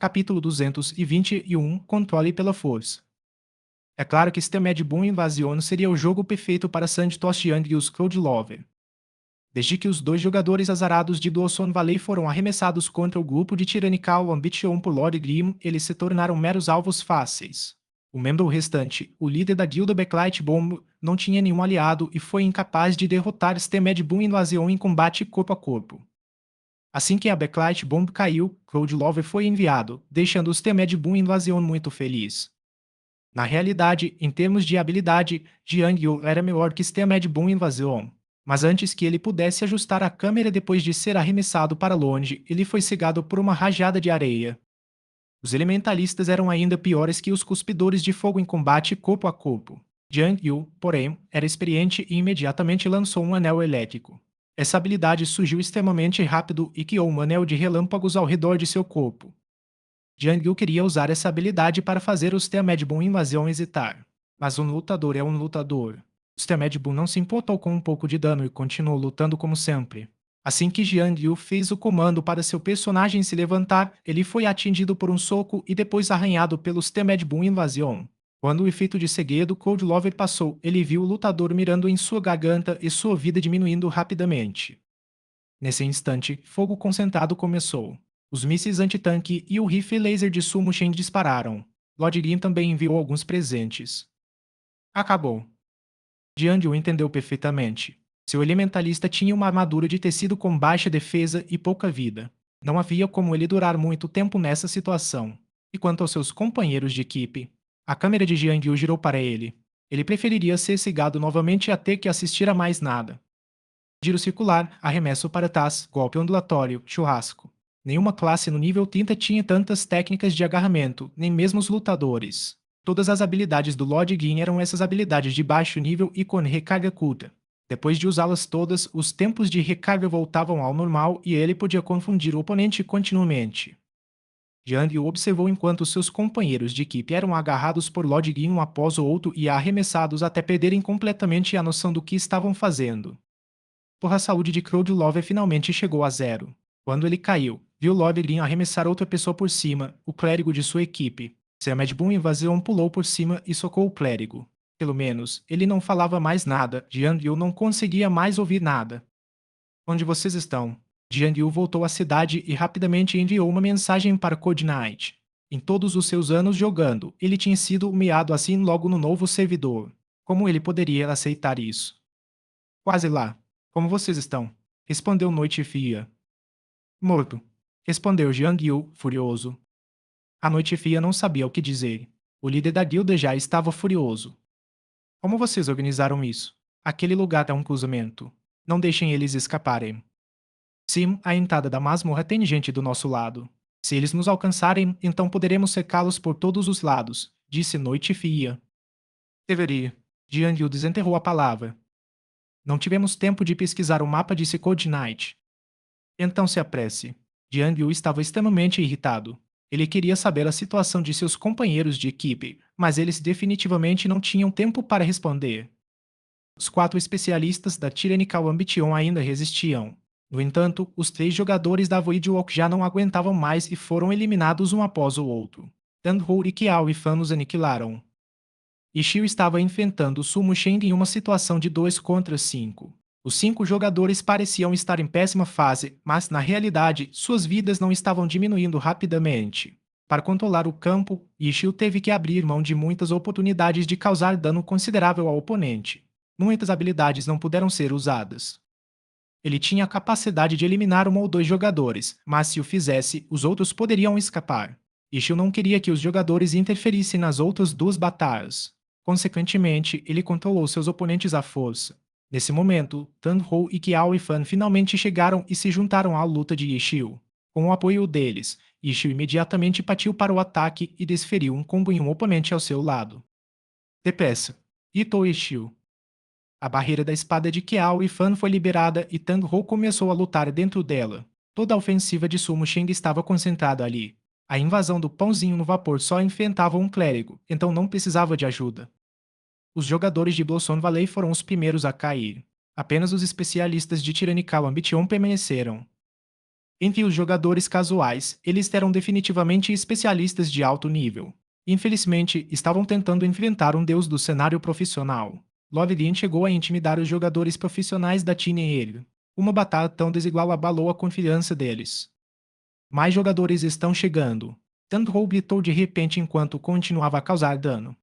Capítulo 221 Controle pela força. É claro que Stemed Boom Invasion seria o jogo perfeito para Santos Young e os Code Lover. Desde que os dois jogadores azarados de Dawson Valley foram arremessados contra o grupo de Tyrannical Ambition por Lord Grimm, eles se tornaram meros alvos fáceis. O membro restante, o líder da guilda Backlight Bomb, não tinha nenhum aliado e foi incapaz de derrotar Stemed Boom Invasion em combate corpo a corpo. Assim que a Backlight Bomb caiu, Cloud Lover foi enviado, deixando os Stemed Boom Invasion muito feliz. Na realidade, em termos de habilidade, Jiang Yu era melhor que Stemed Boom Invasion. Mas antes que ele pudesse ajustar a câmera depois de ser arremessado para longe, ele foi cegado por uma rajada de areia. Os elementalistas eram ainda piores que os cuspidores de fogo em combate corpo a corpo. Jiang Yu, porém, era experiente e imediatamente lançou um anel elétrico. Essa habilidade surgiu extremamente rápido e criou um anel de relâmpagos ao redor de seu corpo. Jiang Yu queria usar essa habilidade para fazer os Stemed Boom Invasion hesitar. Mas um lutador é um lutador. O Stemed Boom não se importou com um pouco de dano e continuou lutando como sempre. Assim que Jiang Yu fez o comando para seu personagem se levantar, ele foi atingido por um soco e depois arranhado pelos Stemed Boom Invasion. Quando o efeito de segredo Cold Lover passou, ele viu o lutador mirando em sua garganta e sua vida diminuindo rapidamente. Nesse instante, fogo concentrado começou. Os mísseis antitanque e o rifle laser de Sumo Shen dispararam. Lord Grimm também enviou alguns presentes. Acabou. Jiang Yu entendeu perfeitamente. Seu elementalista tinha uma armadura de tecido com baixa defesa e pouca vida. Não havia como ele durar muito tempo nessa situação. E quanto aos seus companheiros de equipe, a câmera de Jiang Yu girou para ele. Ele preferiria ser cegado novamente a ter que assistir a mais nada. Giro circular, arremesso para trás, golpe ondulatório, churrasco. Nenhuma classe no nível 30 tinha tantas técnicas de agarramento, nem mesmo os lutadores. Todas as habilidades do Lord Gin eram essas habilidades de baixo nível e com recarga curta. Depois de usá-las todas, os tempos de recarga voltavam ao normal e ele podia confundir o oponente continuamente. Jiang Yu observou enquanto seus companheiros de equipe eram agarrados por Lord Gin um após o outro e arremessados até perderem completamente a noção do que estavam fazendo. A saúde de Cloud Lover finalmente chegou a zero. Quando ele caiu, viu Lord Green arremessar outra pessoa por cima, o clérigo de sua equipe. Seu Mad Boom Invasion pulou por cima e socou o clérigo. Pelo menos, ele não falava mais nada, Jiang Yu não conseguia mais ouvir nada. Onde vocês estão? Jiang Yu voltou à cidade e rapidamente enviou uma mensagem para Code Knight. Em todos os seus anos jogando, ele tinha sido humilhado assim logo no novo servidor. Como ele poderia aceitar isso? Quase lá. Como vocês estão? Respondeu Noite Fria. Morto. Respondeu Jiang Yu, furioso. A Noite Fria não sabia o que dizer. O líder da guilda já estava furioso. Como vocês organizaram isso? Aquele lugar é um cruzamento. Não deixem eles escaparem. Sim, a entrada da masmorra tem gente do nosso lado. Se eles nos alcançarem, então poderemos cercá-los por todos os lados, disse Noite Fria. Deveria. Jiang Yu desenterrou a palavra. Não tivemos tempo de pesquisar o mapa, disse Code Knight. Então se apresse. Jiang Yu estava extremamente irritado. Ele queria saber a situação de seus companheiros de equipe, mas eles definitivamente não tinham tempo para responder. Os 4 especialistas da Tyrannical Ambition ainda resistiam. No entanto, os 3 jogadores da Voidwalk já não aguentavam mais e foram eliminados um após o outro. Danhou e Kiao e Fan os aniquilaram. Ishio estava enfrentando Sumo Shen em uma situação de 2 contra 5. Os 5 jogadores pareciam estar em péssima fase, mas na realidade, suas vidas não estavam diminuindo rapidamente. Para controlar o campo, Ishio teve que abrir mão de muitas oportunidades de causar dano considerável ao oponente. Muitas habilidades não puderam ser usadas. Ele tinha a capacidade de eliminar 1 ou 2 jogadores, mas se o fizesse, os outros poderiam escapar. Ishio não queria que os jogadores interferissem nas outras 2 batalhas. Consequentemente, ele controlou seus oponentes à força. Nesse momento, Tanhou e Kiao e Fan finalmente chegaram e se juntaram à luta de Ishio. Com o apoio deles, Ishio imediatamente partiu para o ataque e desferiu um combo em um oponente ao seu lado. Depressa. Ito Ishio. A barreira da espada de Kiao e Fan foi liberada e Tanhou começou a lutar dentro dela. Toda a ofensiva de Sumo Shen estava concentrada ali. A invasão do pãozinho no vapor só enfrentava um clérigo, então não precisava de ajuda. Os jogadores de Blossom Valley foram os primeiros a cair. Apenas os especialistas de Tyrannical Ambition permaneceram. Entre os jogadores casuais, eles eram definitivamente especialistas de alto nível. Infelizmente, estavam tentando enfrentar um deus do cenário profissional. Lovellin chegou a intimidar os jogadores profissionais da Teenage. Uma batalha tão desigual abalou a confiança deles. Mais jogadores estão chegando. Tandhou gritou de repente enquanto continuava a causar dano.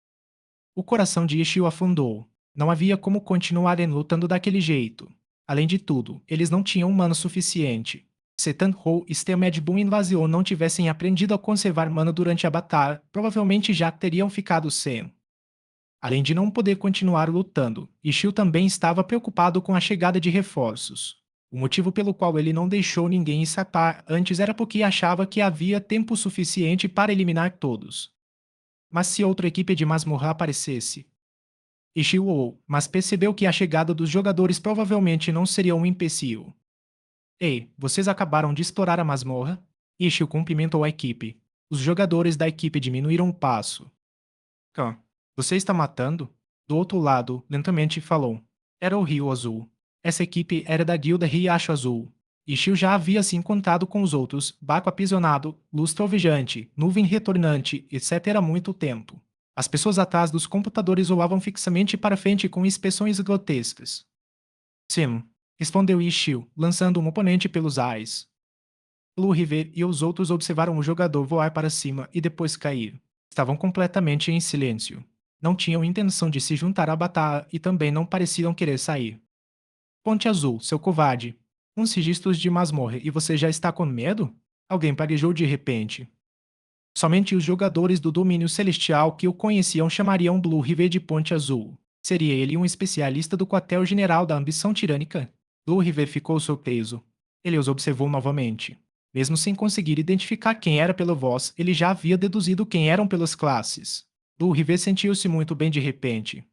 O coração de Ishio afundou. Não havia como continuarem lutando daquele jeito. Além de tudo, eles não tinham mana suficiente. Se Tandhou e Steamed Boom Invasion não tivessem aprendido a conservar mana durante a batalha, provavelmente já teriam ficado sem. Além de não poder continuar lutando, Ishio também estava preocupado com a chegada de reforços. O motivo pelo qual ele não deixou ninguém escapar antes era porque achava que havia tempo suficiente para eliminar todos. Mas se outra equipe de masmorra aparecesse? Ishio ou, mas percebeu que a chegada dos jogadores provavelmente não seria um empecilho. Ei, vocês acabaram de explorar a masmorra? Ishio cumprimentou a equipe. Os jogadores da equipe diminuíram o passo. Khan, você está matando? Do outro lado, lentamente falou. Era o Rio Azul. Essa equipe era da guilda Riacho Azul. Ishio já havia se encontrado com os outros, Baco aprisionado, luz trovejante, nuvem retornante, etc. há muito tempo. As pessoas atrás dos computadores olhavam fixamente para frente com inspeções grotescas. Sim, respondeu Ishio, lançando um oponente pelos ares. Blue River e os outros observaram o jogador voar para cima e depois cair. Estavam completamente em silêncio. Não tinham intenção de se juntar à batalha e também não pareciam querer sair. Ponte Azul, seu covarde. Uns registros de masmorra e você já está com medo? Alguém parejou de repente. Somente os jogadores do domínio celestial que o conheciam chamariam Blue River de Ponte Azul. Seria ele um especialista do quartel-general da ambição tirânica? Blue River ficou surpreso. Ele os observou novamente. Mesmo sem conseguir identificar quem era pela voz, ele já havia deduzido quem eram pelas classes. Blue River sentiu-se muito bem de repente.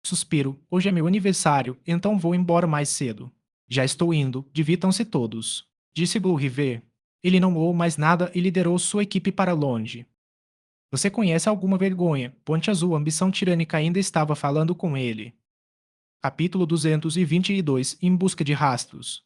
Suspiro, hoje é meu aniversário, então vou embora mais cedo. Já estou indo, divirtam-se todos. Disse Blue River. Ele não ouviu mais nada e liderou sua equipe para longe. Você conhece alguma vergonha? Ponte Azul, ambição tirânica ainda estava falando com ele. Capítulo 222, Em busca de rastros.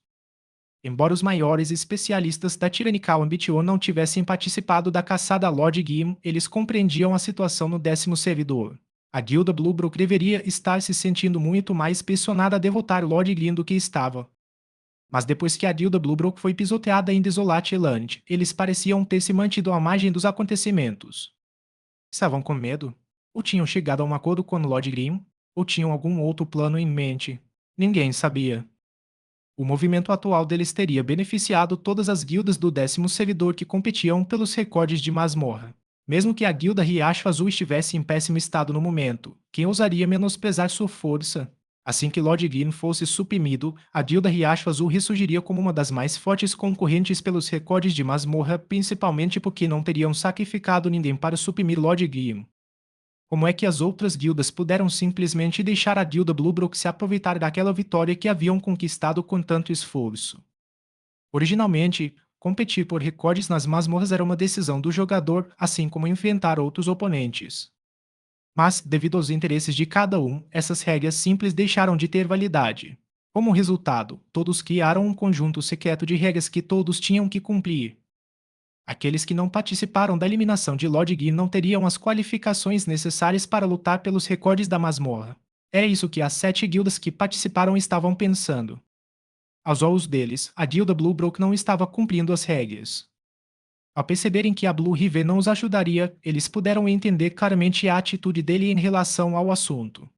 Embora os maiores especialistas da Tyrannical Ambition não tivessem participado da caçada a Lord Gim, eles compreendiam a situação no 10º servidor. A guilda Bluebrook deveria estar se sentindo muito mais pressionada a derrotar Lord Glyn do que estava. Mas depois que a guilda Bluebrook foi pisoteada em Desolate Land, eles pareciam ter se mantido à margem dos acontecimentos. Estavam com medo? Ou tinham chegado a um acordo com Lord Glyn? Ou tinham algum outro plano em mente? Ninguém sabia. O movimento atual deles teria beneficiado todas as guildas do 10º servidor que competiam pelos recordes de masmorra. Mesmo que a guilda Riacho Azul estivesse em péssimo estado no momento, quem ousaria menosprezar sua força? Assim que Lord Glyn fosse suprimido, a guilda Riacho Azul ressurgiria como uma das mais fortes concorrentes pelos recordes de masmorra, principalmente porque não teriam sacrificado ninguém para suprimir Lord Glyn. Como é que as outras guildas puderam simplesmente deixar a guilda Bluebrook se aproveitar daquela vitória que haviam conquistado com tanto esforço? Originalmente, competir por recordes nas masmorras era uma decisão do jogador, assim como enfrentar outros oponentes. Mas, devido aos interesses de cada um, essas regras simples deixaram de ter validade. Como resultado, todos criaram um conjunto secreto de regras que todos tinham que cumprir. Aqueles que não participaram da eliminação de Lord Gui não teriam as qualificações necessárias para lutar pelos recordes da masmorra. É isso que as 7 guildas que participaram estavam pensando. Aos olhos deles, a guilda Bluebrook não estava cumprindo as regras. Ao perceberem que a Blue River não os ajudaria, eles puderam entender claramente a atitude dele em relação ao assunto.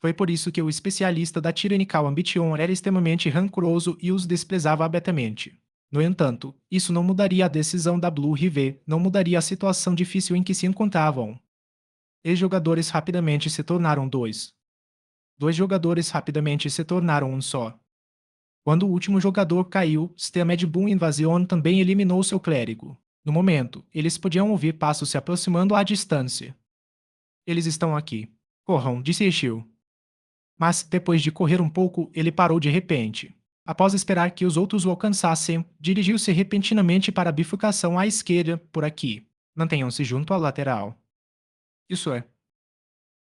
Foi por isso que o especialista da Tyrannical Ambition era extremamente rancoroso e os desprezava abertamente. No entanto, isso não mudaria a decisão da Blue River, não mudaria a situação difícil em que se encontravam. E jogadores rapidamente se tornaram dois. Dois jogadores rapidamente se tornaram um só. Quando o último jogador caiu, Steamed Boom Invasion também eliminou seu clérigo. No momento, eles podiam ouvir passos se aproximando à distância. Eles estão aqui. Corram, disse Ishio. Mas, depois de correr um pouco, ele parou de repente. Após esperar que os outros o alcançassem, dirigiu-se repentinamente para a bifurcação à esquerda, por aqui. Mantenham-se junto à lateral. Isso é.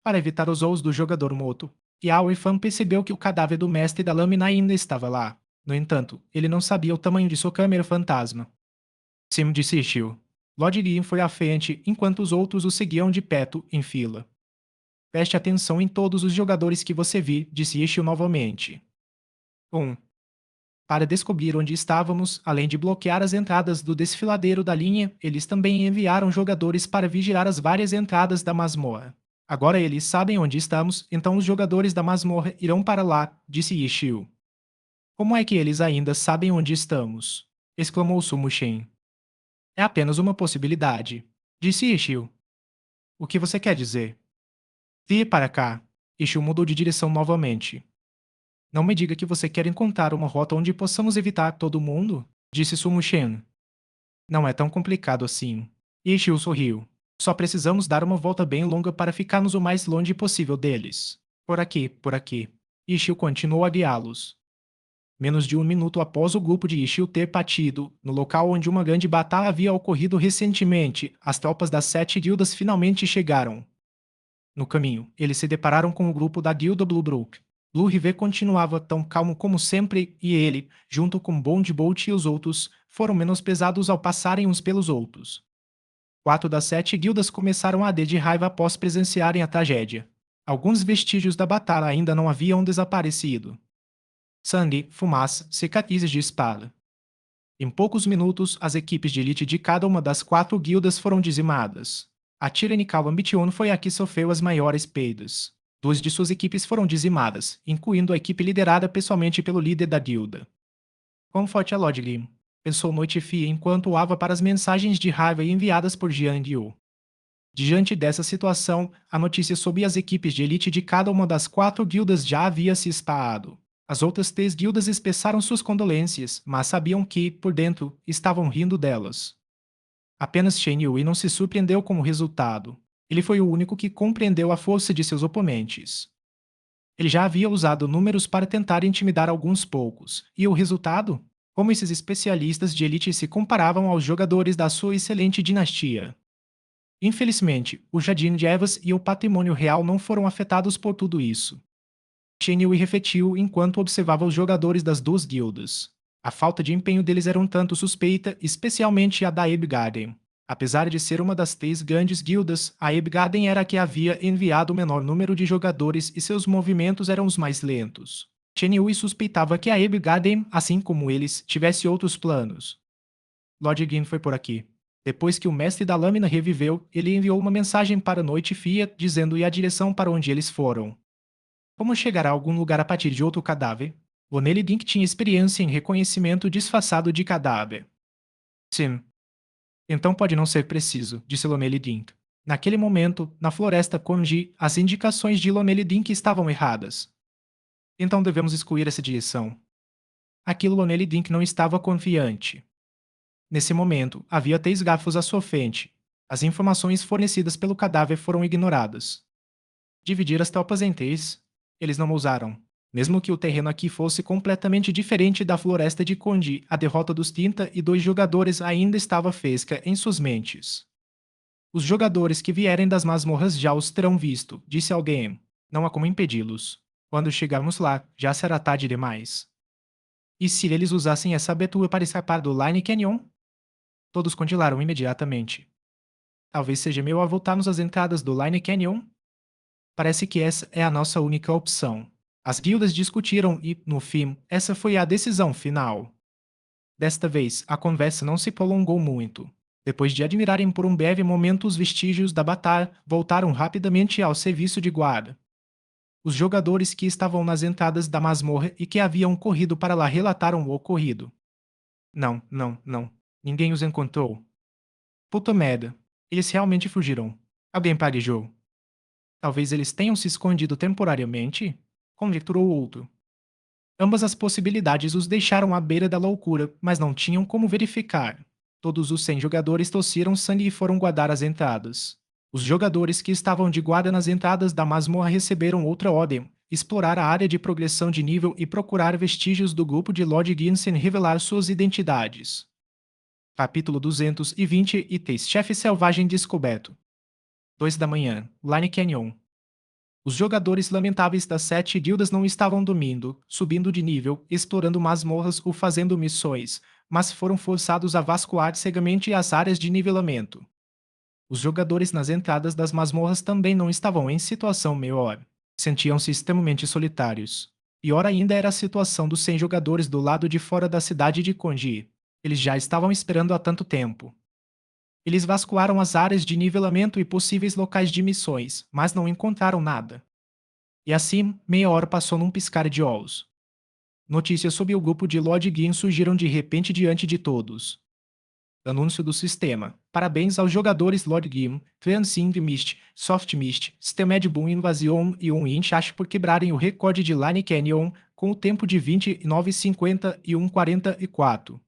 Para evitar os olhos do jogador morto, Yao Fan percebeu que o cadáver do mestre da lâmina ainda estava lá. No entanto, ele não sabia o tamanho de sua câmera fantasma. Sim, disse Ishio. Lord Lin foi à frente enquanto os outros o seguiam de perto, em fila. Preste atenção em todos os jogadores que você vir, disse Ishio novamente. 1. Para descobrir onde estávamos, além de bloquear as entradas do desfiladeiro da linha, eles também enviaram jogadores para vigiar as várias entradas da masmorra. Agora eles sabem onde estamos, então os jogadores da masmorra irão para lá, disse Ishio. Como é que eles ainda sabem onde estamos? Exclamou Sumushin. É apenas uma possibilidade, disse Ishio. O que você quer dizer? Vir para cá. Ishio mudou de direção novamente. Não me diga que você quer encontrar uma rota onde possamos evitar todo mundo, disse Sumushin. Não é tão complicado assim. Ishio sorriu. Só precisamos dar uma volta bem longa para ficarmos o mais longe possível deles. Por aqui, por aqui. Ishio continuou a guiá-los. Menos de um minuto após o grupo de Ishio ter partido, no local onde uma grande batalha havia ocorrido recentemente, as tropas das 7 guildas finalmente chegaram. No caminho, eles se depararam com o grupo da guilda Blue Brook. Blue River continuava tão calmo como sempre e ele, junto com Bond Bolt e os outros, foram menosprezados ao passarem uns pelos outros. 4 das 7 guildas começaram a arder de raiva após presenciarem a tragédia. Alguns vestígios da batalha ainda não haviam desaparecido. Sangue, fumaça, cicatrizes de espada. Em poucos minutos, as equipes de elite de cada uma das 4 guildas foram dizimadas. A Tyrannical Ambition foi a que sofreu as maiores perdas. 2 de suas equipes foram dizimadas, incluindo a equipe liderada pessoalmente pelo líder da guilda. Quão forte é Lord Lim? Pensou Noite Fia enquanto olhava para as mensagens de raiva enviadas por Jiang Yu. Diante dessa situação, a notícia sobre as equipes de elite de cada uma das 4 guildas já havia se espalhado. As outras 3 guildas expressaram suas condolências, mas sabiam que, por dentro, estavam rindo delas. Apenas Shen Yui não se surpreendeu com o resultado. Ele foi o único que compreendeu a força de seus oponentes. Ele já havia usado números para tentar intimidar alguns poucos, e o resultado? Como esses especialistas de elite se comparavam aos jogadores da sua excelente dinastia. Infelizmente, o Jardim de Ervas e o patrimônio real não foram afetados por tudo isso. Shen Yui refletiu enquanto observava os jogadores das 2 guildas. A falta de empenho deles era um tanto suspeita, especialmente a da Ebgarden. Apesar de ser uma das 3 grandes guildas, a Ebgarden era a que havia enviado o menor número de jogadores e seus movimentos eram os mais lentos. Shen Yui suspeitava que a Ebgarden, assim como eles, tivesse outros planos. Lord Gin foi por aqui. Depois que o mestre da lâmina reviveu, ele enviou uma mensagem para Noite Fia dizendo-lhe a direção para onde eles foram. Como chegar a algum lugar a partir de outro cadáver? Lonely Dink tinha experiência em reconhecimento disfarçado de cadáver. Sim. Então pode não ser preciso, disse Lonely Dink. Naquele momento, na floresta Konji, as indicações de Lonely Dink estavam erradas. Então devemos excluir essa direção. Aquilo Lonely Dink não estava confiante. Nesse momento, havia 3 garfos à sua frente. As informações fornecidas pelo cadáver foram ignoradas. Dividir as tropas em 3, eles não ousaram. Mesmo que o terreno aqui fosse completamente diferente da floresta de Kondi, a derrota dos 32 jogadores ainda estava fresca em suas mentes. Os jogadores que vierem das masmorras já os terão visto, disse alguém. Não há como impedi-los. Quando chegarmos lá, já será tarde demais. E se eles usassem essa abertura para escapar do Line Canyon? Todos congelaram imediatamente. Talvez seja melhor voltarmos às entradas do Line Canyon? Parece que essa é a nossa única opção. As guildas discutiram e, no fim, essa foi a decisão final. Desta vez, a conversa não se prolongou muito. Depois de admirarem por um breve momento os vestígios da batalha, voltaram rapidamente ao serviço de guarda. Os jogadores que estavam nas entradas da masmorra e que haviam corrido para lá relataram o ocorrido. Não, não, não. Ninguém os encontrou. Puta merda. Eles realmente fugiram. Alguém praguejou. Talvez eles tenham se escondido temporariamente? Conjecturou outro. Ambas as possibilidades os deixaram à beira da loucura, mas não tinham como verificar. Todos os 100 jogadores tossiram sangue e foram guardar as entradas. Os jogadores que estavam de guarda nas entradas da masmorra receberam outra ordem: explorar a área de progressão de nível e procurar vestígios do grupo de Lord Gin sem revelar suas identidades. Capítulo 223 Chefe Selvagem Descoberto. 2 da manhã, Line Canyon. Os jogadores lamentáveis das 7 guildas não estavam dormindo, subindo de nível, explorando masmorras ou fazendo missões, mas foram forçados a vasculhar cegamente as áreas de nivelamento. Os jogadores nas entradas das masmorras também não estavam em situação melhor. Sentiam-se extremamente solitários. Pior ainda era a situação dos 100 jogadores do lado de fora da cidade de Konji. Eles já estavam esperando há tanto tempo. Eles vasculharam as áreas de nivelamento e possíveis locais de missões, mas não encontraram nada. E assim, meia hora passou num piscar de olhos. Notícias sobre o grupo de Lord Gin surgiram de repente diante de todos. Anúncio do sistema. Parabéns aos jogadores Lord Gim, Transcend Mist, Soft Mist, Stemed Boom Invasion e Inchash por quebrarem o recorde de Line Canyon com o tempo de 29:50 e 1:44.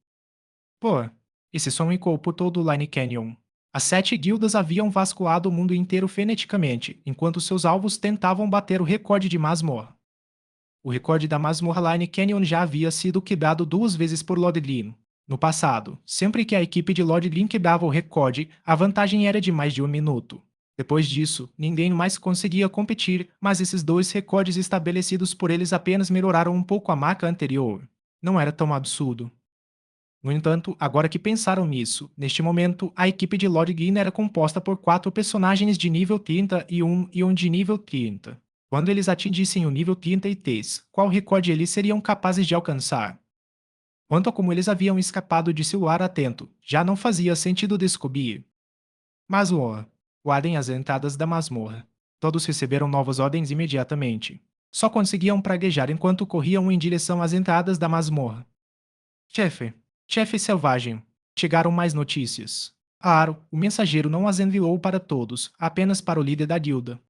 Pô, esse som ecoou por todo o Line Canyon. As 7 guildas haviam vasculhado o mundo inteiro freneticamente, enquanto seus alvos tentavam bater o recorde de masmorra. O recorde da masmorra Line Canyon já havia sido quebrado 2 vezes por Lord Glim. No passado, sempre que a equipe de Lord Glim quebrava o recorde, a vantagem era de mais de 1 minuto. Depois disso, ninguém mais conseguia competir, mas esses 2 recordes estabelecidos por eles apenas melhoraram um pouco a marca anterior. Não era tão absurdo. No entanto, agora que pensaram nisso, neste momento, a equipe de Lord Gin era composta por 4 personagens de nível 30 e um de nível 30. Quando eles atingissem o nível 33, qual recorde eles seriam capazes de alcançar? Quanto a como eles haviam escapado de seu lar atento, já não fazia sentido descobrir. Masmorra. Guardem as entradas da masmorra. Todos receberam novas ordens imediatamente. Só conseguiam praguejar enquanto corriam em direção às entradas da masmorra. Chefe. Chefe selvagem. Chegaram mais notícias. Claro, o mensageiro não as enviou para todos, apenas para o líder da guilda.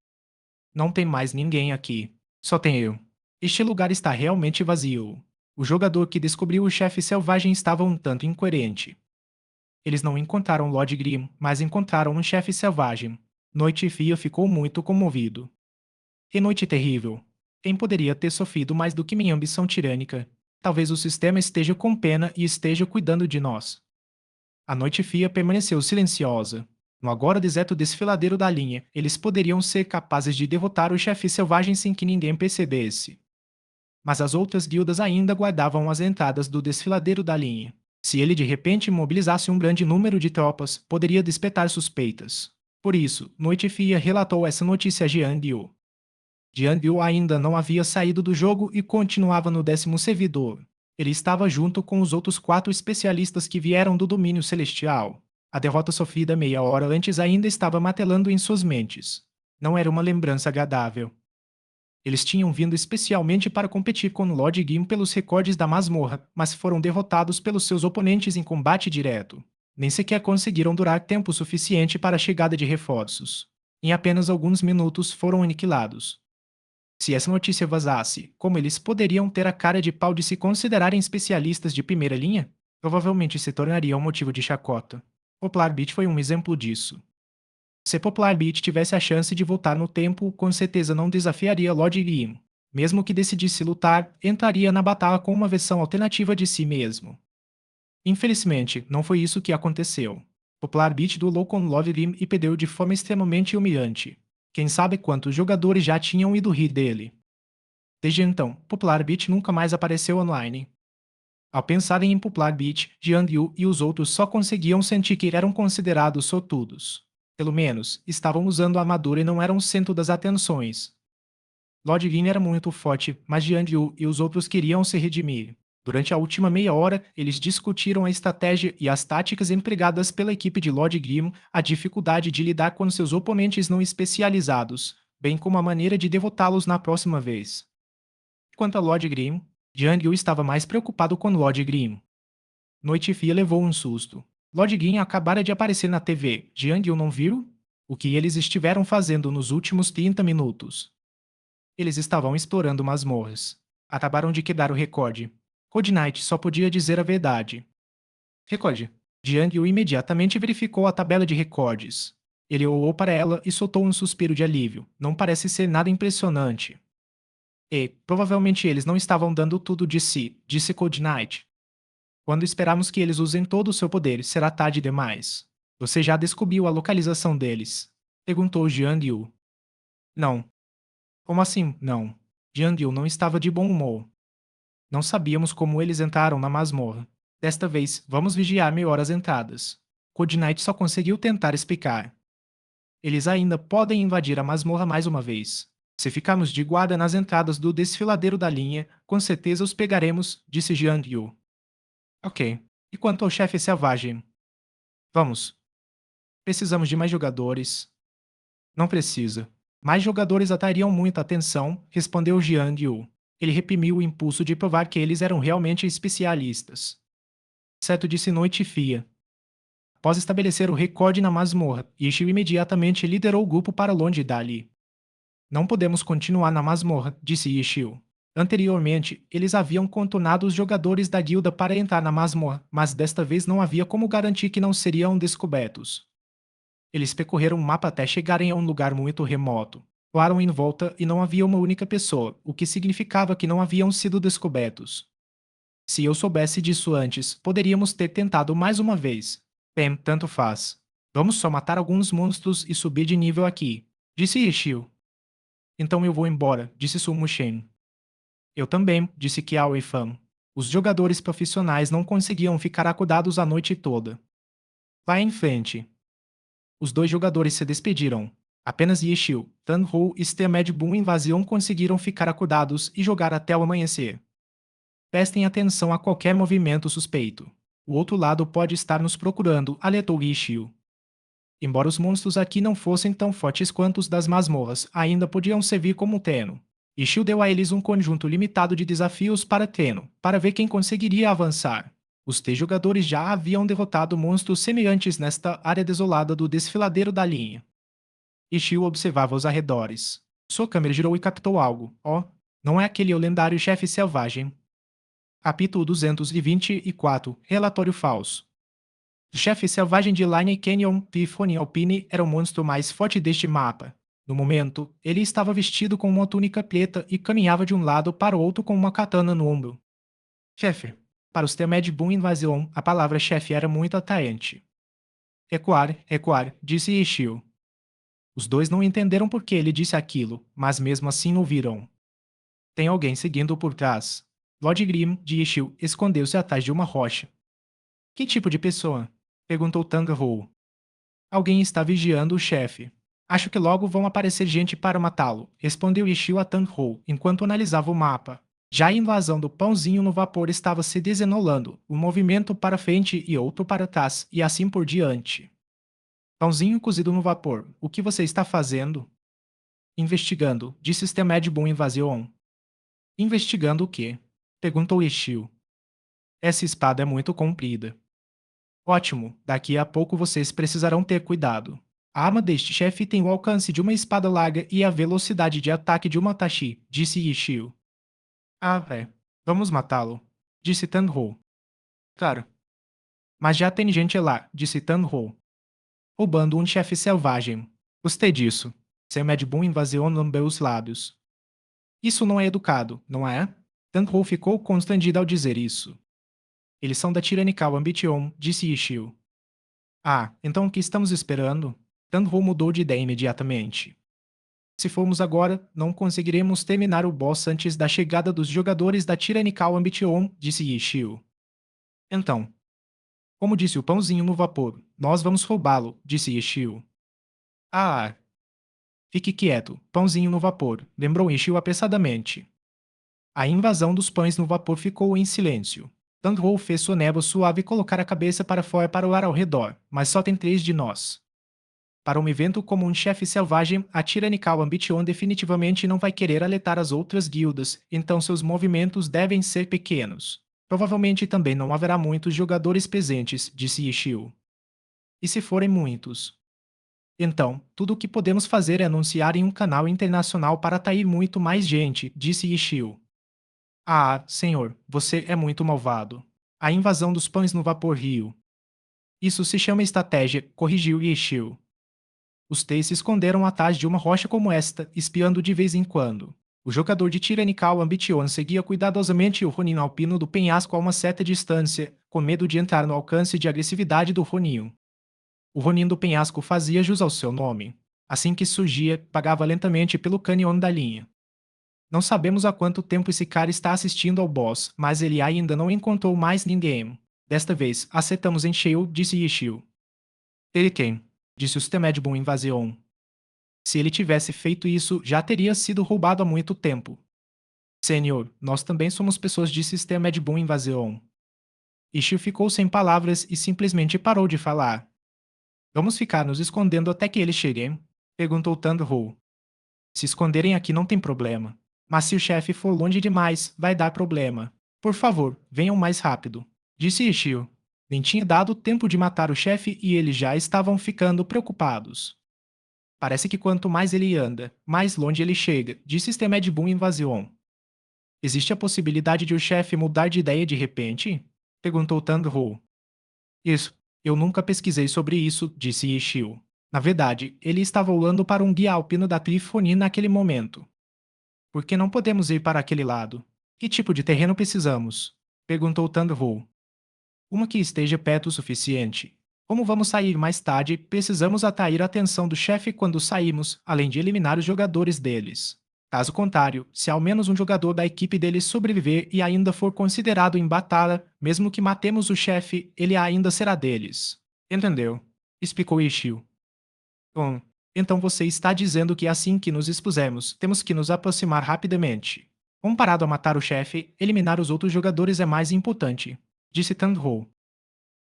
Não tem mais ninguém aqui. Só tem eu. Este lugar está realmente vazio. O jogador que descobriu o chefe selvagem estava um tanto incoerente. Eles não encontraram Lord Grim, mas encontraram um chefe selvagem. Noite Fia ficou muito comovido. Que noite terrível. Quem poderia ter sofrido mais do que minha ambição tirânica? Talvez o sistema esteja com pena e esteja cuidando de nós. A Noite Fia permaneceu silenciosa. No agora deserto desfiladeiro da linha, eles poderiam ser capazes de derrotar o chefe selvagem sem que ninguém percebesse. Mas as outras guildas ainda guardavam as entradas do desfiladeiro da linha. Se ele de repente mobilizasse um grande número de tropas, poderia despertar suspeitas. Por isso, Noite Fia relatou essa notícia a Jian Liu. Jian Liu ainda não havia saído do jogo e continuava no 10º servidor. Ele estava junto com os outros 4 especialistas que vieram do domínio celestial. A derrota sofrida meia hora antes ainda estava martelando em suas mentes. Não era uma lembrança agradável. Eles tinham vindo especialmente para competir com Lord Gim pelos recordes da masmorra, mas foram derrotados pelos seus oponentes em combate direto. Nem sequer conseguiram durar tempo suficiente para a chegada de reforços. Em apenas alguns minutos foram aniquilados. Se essa notícia vazasse, como eles poderiam ter a cara de pau de se considerarem especialistas de primeira linha? Provavelmente se tornaria um motivo de chacota. Poplar Beach foi um exemplo disso. Se Poplar Beach tivesse a chance de voltar no tempo, com certeza não desafiaria Lord Grim. Mesmo que decidisse lutar, entraria na batalha com uma versão alternativa de si mesmo. Infelizmente, não foi isso que aconteceu. Poplar Beach duelou com Lord Grim e perdeu de forma extremamente humilhante. Quem sabe quantos jogadores já tinham ido rir dele. Desde então, Poplar Beach nunca mais apareceu online. Ao pensarem em Poplar Beach, Jian Liu e os outros só conseguiam sentir que eram considerados sortudos. Pelo menos, estavam usando a armadura e não eram o centro das atenções. Lord Gin era muito forte, mas Jian Liu e os outros queriam se redimir. Durante a última meia hora, eles discutiram a estratégia e as táticas empregadas pela equipe de Lord Grim, a dificuldade de lidar com seus oponentes não especializados, bem como a maneira de derrotá-los na próxima vez. Quanto a Lord Grim, Jian Liu estava mais preocupado com Lord Grim. Noite Fia levou um susto. Lord Grim acabara de aparecer na TV. Jian Liu não viu? O que eles estiveram fazendo nos últimos 30 minutos? Eles estavam explorando masmorras. Acabaram de quebrar o recorde. Code Knight só podia dizer a verdade. Recorde. Jian Liu imediatamente verificou a tabela de recordes. Ele olhou para ela e soltou um suspiro de alívio. Não parece ser nada impressionante. E, provavelmente eles não estavam dando tudo de si, disse Code Knight. Quando esperarmos que eles usem todo o seu poder, será tarde demais. Você já descobriu a localização deles? Perguntou Jian Liu. Não. Como assim, não? Jiang Yu não estava de bom humor. Não sabíamos como eles entraram na masmorra. Desta vez, vamos vigiar melhor as entradas. Code Knight só conseguiu tentar explicar. Eles ainda podem invadir a masmorra mais uma vez. Se ficarmos de guarda nas entradas do desfiladeiro da linha, com certeza os pegaremos, disse Jiang Yu. Ok. E quanto ao chefe selvagem? Vamos. Precisamos de mais jogadores. Não precisa. Mais jogadores atrairiam muita atenção, respondeu Jiang Yu. Ele reprimiu o impulso de provar que eles eram realmente especialistas. Certo, disse Noite Fia. Após estabelecer o recorde na masmorra, Ishio imediatamente liderou o grupo para longe dali. Não podemos continuar na masmorra, disse Ishio. Anteriormente, eles haviam contornado os jogadores da guilda para entrar na masmorra, mas desta vez não havia como garantir que não seriam descobertos. Eles percorreram o mapa até chegarem a um lugar muito remoto. Olharam em volta e não havia uma única pessoa, o que significava que não haviam sido descobertos. Se eu soubesse disso antes, poderíamos ter tentado mais uma vez. Bem, tanto faz. Vamos só matar alguns monstros e subir de nível aqui, disse Ishio. Então eu vou embora, disse Sumo Shen. Eu também, disse Kiao Fan. Os jogadores profissionais não conseguiam ficar acordados a noite toda. Vá em frente. Os dois jogadores se despediram. Apenas Yishio, Tan-Ho e Stemed Boom Invasion conseguiram ficar acordados e jogar até o amanhecer. Prestem atenção a qualquer movimento suspeito. O outro lado pode estar nos procurando, alertou Yishio. Embora os monstros aqui não fossem tão fortes quanto os das masmorras, ainda podiam servir como treino. Ishio deu a eles um conjunto limitado de desafios para treino, para ver quem conseguiria avançar. Os três jogadores já haviam derrotado monstros semelhantes nesta área desolada do desfiladeiro da linha. Ishio observava os arredores. Sua câmera girou e captou algo. Oh, não é aquele o lendário chefe selvagem. Capítulo 224 Relatório Falso. O chefe selvagem de Line Canyon, Tiffany Alpine, era o monstro mais forte deste mapa. No momento, ele estava vestido com uma túnica preta e caminhava de um lado para o outro com uma katana no ombro. Chefe. Para os Temed Boom Invasion, a palavra chefe era muito atraente. Recuar, recuar, disse Ishio. Os dois não entenderam por que ele disse aquilo, mas mesmo assim ouviram. Tem alguém seguindo por trás. Lord Grimm, de Ishio, escondeu-se atrás de uma rocha. Que tipo de pessoa? Perguntou Tang-Ho. Alguém está vigiando o chefe. Acho que logo vão aparecer gente para matá-lo, respondeu Ishio a Tang-Ho, enquanto analisava o mapa. Já a invasão do pãozinho no vapor estava se desenrolando, um movimento para frente e outro para trás, e assim por diante. Pãozinho cozido no vapor, o que você está fazendo? Investigando, disse Stemed Boom Invasion. Investigando o quê? Perguntou Ishio. Essa espada é muito comprida. Ótimo, daqui a pouco vocês precisarão ter cuidado. A arma deste chefe tem o alcance de uma espada larga e a velocidade de ataque de uma Tachi, disse Ishio. Ah, vamos matá-lo, disse Tan-Ho. Claro. Mas já tem gente lá, disse Tan-Ho. Roubando um chefe selvagem. Gostei disso. Seu Mad Boom Invasion lambeu os lábios. Isso não é educado, não é? Tan-Ho ficou constrangido ao dizer isso. Eles são da Tyrannical Ambition, disse Ishio. Ah, então o que estamos esperando? Tan-Ho mudou de ideia imediatamente. Se formos agora, não conseguiremos terminar o boss antes da chegada dos jogadores da Tyrannical Ambition, disse Ishio. Então, como disse o pãozinho no vapor, nós vamos roubá-lo, disse Ishio. Ah, fique quieto, pãozinho no vapor, lembrou Ishio apressadamente. A invasão dos pães no vapor ficou em silêncio. Tang-Ho fez sua névoa suave colocar a cabeça para fora para olhar ao redor, mas só tem 3 de nós. Para um evento como um chefe selvagem, a Tyrannical Ambition definitivamente não vai querer alertar as outras guildas, então seus movimentos devem ser pequenos. Provavelmente também não haverá muitos jogadores presentes, disse Ishio. E se forem muitos? Então, tudo o que podemos fazer é anunciar em um canal internacional para atrair muito mais gente, disse Ishio. Ah, senhor, você é muito malvado. A invasão dos pães no vapor rio. Isso se chama estratégia, corrigiu Ishio. Os três se esconderam atrás de uma rocha como esta, espiando de vez em quando. O jogador de Tyrannical Ambition seguia cuidadosamente o Ronin alpino do penhasco a uma certa distância, com medo de entrar no alcance de agressividade do Roninho. O Ronin do penhasco fazia jus ao seu nome. Assim que surgia, pagava lentamente pelo canyon da linha. Não sabemos há quanto tempo esse cara está assistindo ao boss, mas ele ainda não encontrou mais ninguém. Desta vez, acertamos em cheio, disse Yishio. Ele quem? Disse o Stemedbun Invasion. Se ele tivesse feito isso, já teria sido roubado há muito tempo. Senhor, nós também somos pessoas de sistema de boa invasão. Ishio ficou sem palavras e simplesmente parou de falar. Vamos ficar nos escondendo até que eles cheguem? Perguntou Tandro. Se esconderem aqui não tem problema. Mas se o chefe for longe demais, vai dar problema. Por favor, venham mais rápido. Disse Ishio. Nem tinha dado tempo de matar o chefe e eles já estavam ficando preocupados. Parece que quanto mais ele anda, mais longe ele chega, disse Stemedbun Invasion. Existe a possibilidade de o chefe mudar de ideia de repente? Perguntou Tandro. Isso. Eu nunca pesquisei sobre isso, disse Ishio. Na verdade, ele estava olhando para um guia alpino da Trifoni naquele momento. Por que não podemos ir para aquele lado? Que tipo de terreno precisamos? Perguntou Tandro. Uma que esteja perto o suficiente. Como vamos sair mais tarde, precisamos atrair a atenção do chefe quando saímos, além de eliminar os jogadores deles. Caso contrário, se ao menos um jogador da equipe deles sobreviver e ainda for considerado em batalha, mesmo que matemos o chefe, ele ainda será deles. Entendeu? Explicou Ishio. Bom, então você está dizendo que assim que nos expusermos, temos que nos aproximar rapidamente. Comparado a matar o chefe, eliminar os outros jogadores é mais importante, disse Tandro.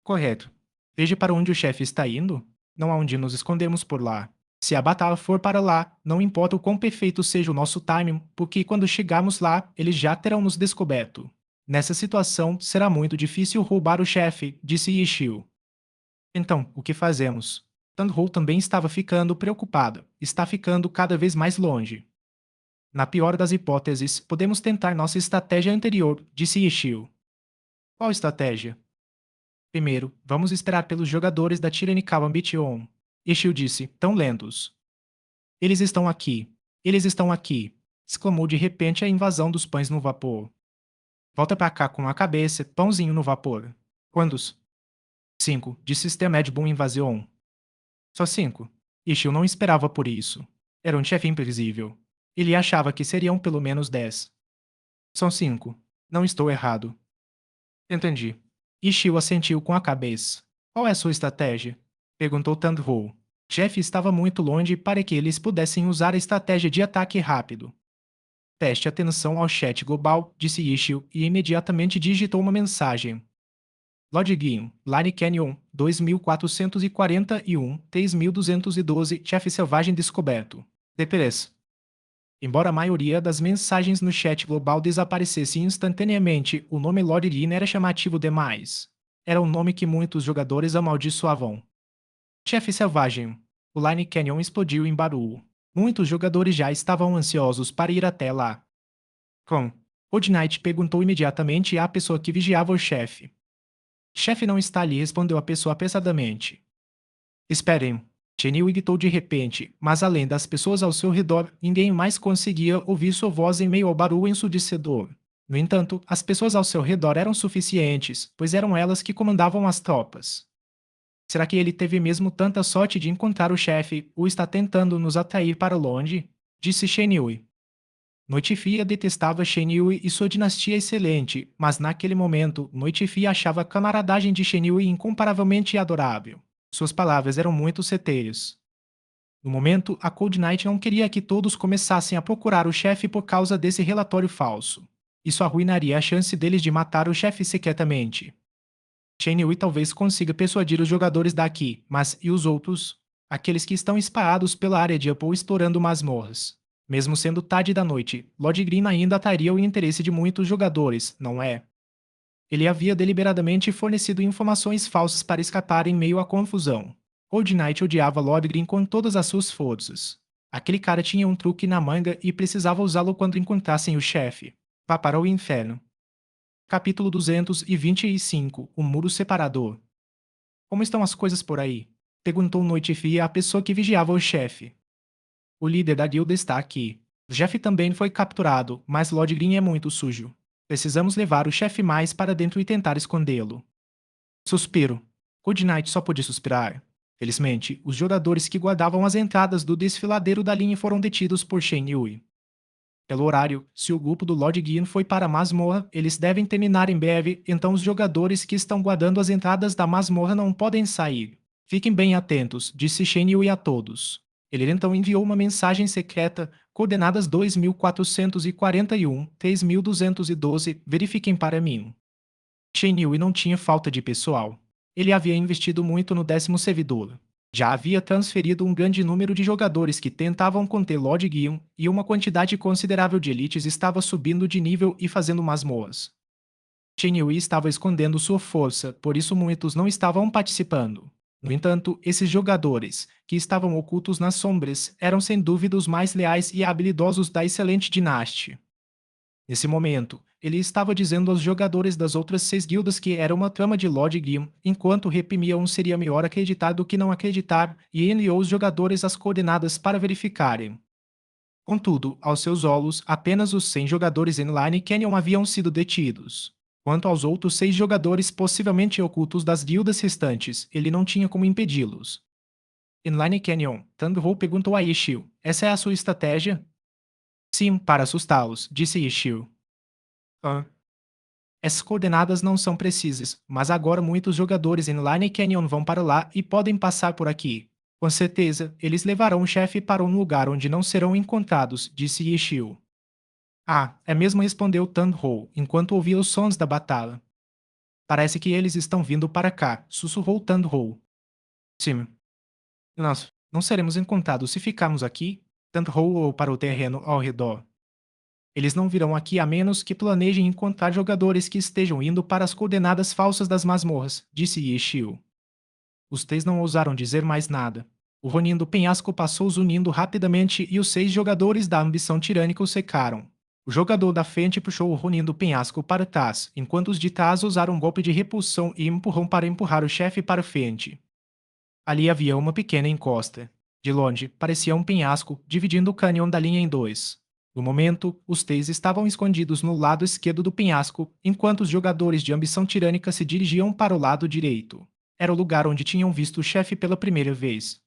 Correto. Veja para onde o chefe está indo. Não há onde nos escondermos por lá. Se a batalha for para lá, não importa o quão perfeito seja o nosso timing, porque quando chegarmos lá, eles já terão nos descoberto. Nessa situação, será muito difícil roubar o chefe, disse Ishio. Então, o que fazemos? Tandro também estava ficando preocupada. Está ficando cada vez mais longe. Na pior das hipóteses, podemos tentar nossa estratégia anterior, disse Ishio. Qual estratégia? Primeiro, vamos esperar pelos jogadores da Tyrannical Ambition. Ishio disse, tão lentos. Eles estão aqui. Eles estão aqui. Exclamou de repente a invasão dos pães no vapor. Volta pra cá com a cabeça, pãozinho no vapor. Quantos? 5, disse Stemedbun Invasion. Só 5. Ishio não esperava por isso. Era um chefe imprevisível. Ele achava que seriam pelo menos 10. São 5. Não estou errado. Entendi. Ishio assentiu com a cabeça. Qual é a sua estratégia? Perguntou Tandro. Jeff estava muito longe para que eles pudessem usar a estratégia de ataque rápido. Preste atenção ao chat global, disse Ishio e imediatamente digitou uma mensagem. Lodguinho, Line Canyon, 2441, 3212, chefe selvagem descoberto. DPS. Embora a maioria das mensagens no chat global desaparecesse instantaneamente, o nome Lord Green era chamativo demais. Era um nome que muitos jogadores amaldiçoavam. Chefe selvagem. O Line Canyon explodiu em barulho. Muitos jogadores já estavam ansiosos para ir até lá. Old Knight perguntou imediatamente à pessoa que vigiava o chefe. Chefe não está ali, respondeu a pessoa apressadamente. Esperem. Chenil gritou de repente, mas além das pessoas ao seu redor, ninguém mais conseguia ouvir sua voz em meio ao barulho ensurdecedor. No entanto, as pessoas ao seu redor eram suficientes, pois eram elas que comandavam as tropas. Será que ele teve mesmo tanta sorte de encontrar o chefe ou está tentando nos atrair para longe? Disse Shenhui. Noitifia detestava Shenhui e sua dinastia excelente, mas naquele momento, Noitifia achava a camaradagem de Shenhui incomparavelmente adorável. Suas palavras eram muito certeiras. No momento, a Cold Knight não queria que todos começassem a procurar o chefe por causa desse relatório falso. Isso arruinaria a chance deles de matar o chefe secretamente. Shenhui talvez consiga persuadir os jogadores daqui, mas e os outros? Aqueles que estão espalhados pela área de Apple explorando masmorras. Mesmo sendo tarde da noite, Lord Green ainda atraria o interesse de muitos jogadores, não é? Ele havia deliberadamente fornecido informações falsas para escapar em meio à confusão. Old Knight odiava Lord Green com todas as suas forças. Aquele cara tinha um truque na manga e precisava usá-lo quando encontrassem o chefe. Vá para o inferno. Capítulo 225 O Muro Separador. Como estão as coisas por aí? Perguntou Noitifia à pessoa que vigiava o chefe. O líder da guilda está aqui. Jeff também foi capturado, mas Lord Green é muito sujo. Precisamos levar o chefe mais para dentro e tentar escondê-lo. Suspiro. Good Knight só pôde suspirar. Felizmente, os jogadores que guardavam as entradas do desfiladeiro da linha foram detidos por Shen Yui. Pelo horário, se o grupo do Lord Guion foi para a masmorra, eles devem terminar em breve, então os jogadores que estão guardando as entradas da masmorra não podem sair. Fiquem bem atentos, disse Shenhui a todos. Ele então enviou uma mensagem secreta, coordenadas 2441, 3212, verifiquem para mim. Shenhui não tinha falta de pessoal. Ele havia investido muito no 10º servidor. Já havia transferido um grande número de jogadores que tentavam conter Lord Guion e uma quantidade considerável de elites estava subindo de nível e fazendo masmorras. Shenhui estava escondendo sua força, por isso muitos não estavam participando. No entanto, esses jogadores, que estavam ocultos nas sombras, eram sem dúvida os mais leais e habilidosos da excelente dinastia. Nesse momento, ele estava dizendo aos jogadores das outras 6 guildas que era uma trama de Lord Grimm, enquanto reprimia um seria melhor acreditar do que não acreditar, e enviou os jogadores as coordenadas para verificarem. Contudo, aos seus olhos, apenas os 100 jogadores em Line Canyon haviam sido detidos. Quanto aos outros 6 jogadores possivelmente ocultos das guildas restantes, ele não tinha como impedi-los. Em Line Canyon, Thunderhole perguntou a Ishio, essa é a sua estratégia? Sim, para assustá-los, disse Ishio. Ah. Essas coordenadas não são precisas, mas agora muitos jogadores em Line Canyon vão para lá e podem passar por aqui. Com certeza, eles levarão o chefe para um lugar onde não serão encontrados, disse Yishio. Ah, é mesmo, respondeu Tandhou, enquanto ouvia os sons da batalha. Parece que eles estão vindo para cá, sussurrou Tandhou. Sim. Nós não seremos encontrados se ficarmos aqui? Tandhou olhou para o terreno ao redor. Eles não virão aqui a menos que planejem encontrar jogadores que estejam indo para as coordenadas falsas das masmorras, disse Yeshio. Os 3 não ousaram dizer mais nada. O Ronin do penhasco passou zunindo rapidamente e os 6 jogadores da ambição tirânica o secaram. O jogador da frente puxou o Ronin do penhasco para trás, enquanto os de trás usaram um golpe de repulsão e empurrão para empurrar o chefe para frente. Ali havia uma pequena encosta. De longe, parecia um penhasco, dividindo o cânion da linha em 2. No momento, os 3 estavam escondidos no lado esquerdo do penhasco, enquanto os jogadores de ambição tirânica se dirigiam para o lado direito. Era o lugar onde tinham visto o chefe pela primeira vez.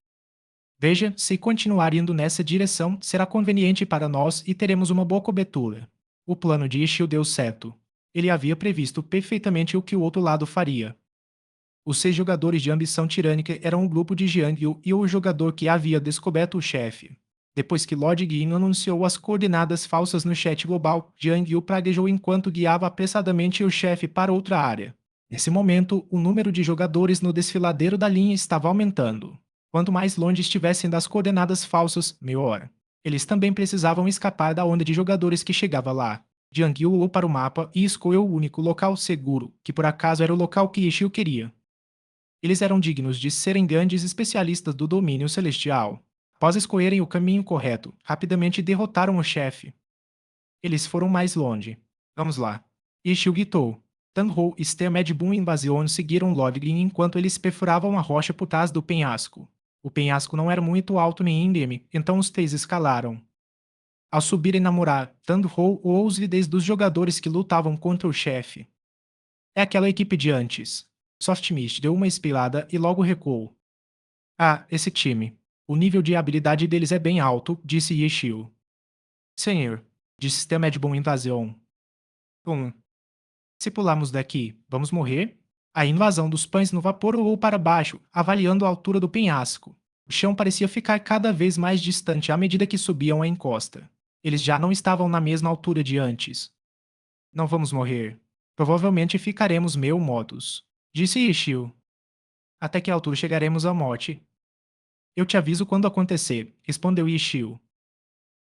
Veja, se continuar indo nessa direção, será conveniente para nós e teremos uma boa cobertura. O plano de Ishio deu certo. Ele havia previsto perfeitamente o que o outro lado faria. Os 6 jogadores de ambição tirânica eram um grupo de Jiangyu e o jogador que havia descoberto o chefe. Depois que Lord Guin anunciou as coordenadas falsas no chat global, Jiangyu praguejou enquanto guiava apressadamente o chefe para outra área. Nesse momento, o número de jogadores no desfiladeiro da linha estava aumentando. Quanto mais longe estivessem das coordenadas falsas, melhor. Eles também precisavam escapar da onda de jogadores que chegava lá. Jiangyu olhou para o mapa e escolheu o único local seguro, que por acaso era o local que Ishio queria. Eles eram dignos de serem grandes especialistas do domínio celestial. Após escolherem o caminho correto, rapidamente derrotaram o chefe. Eles foram mais longe. Vamos lá. Ishio gritou. Tanhou e Stemed Boom Invasion seguiram Lodgren enquanto eles perfuravam a rocha por trás do penhasco. O penhasco não era muito alto nem íngreme, então os 3 escalaram. Ao subirem na muralha, Tanhou ouviu os vídeos dos jogadores que lutavam contra o chefe. É aquela equipe de antes. Softmist deu uma espirada e logo recuou. Ah, esse time. O nível de habilidade deles é bem alto, disse Yeshio. Senhor, disse Stemedbon Invasion. Se pularmos daqui, vamos morrer? A invasão dos pães no vapor rolou para baixo, avaliando a altura do penhasco. O chão parecia ficar cada vez mais distante à medida que subiam a encosta. Eles já não estavam na mesma altura de antes. Não vamos morrer. Provavelmente ficaremos meio mortos, disse Ishio. Até que altura chegaremos à morte? Eu te aviso quando acontecer, respondeu Ishio.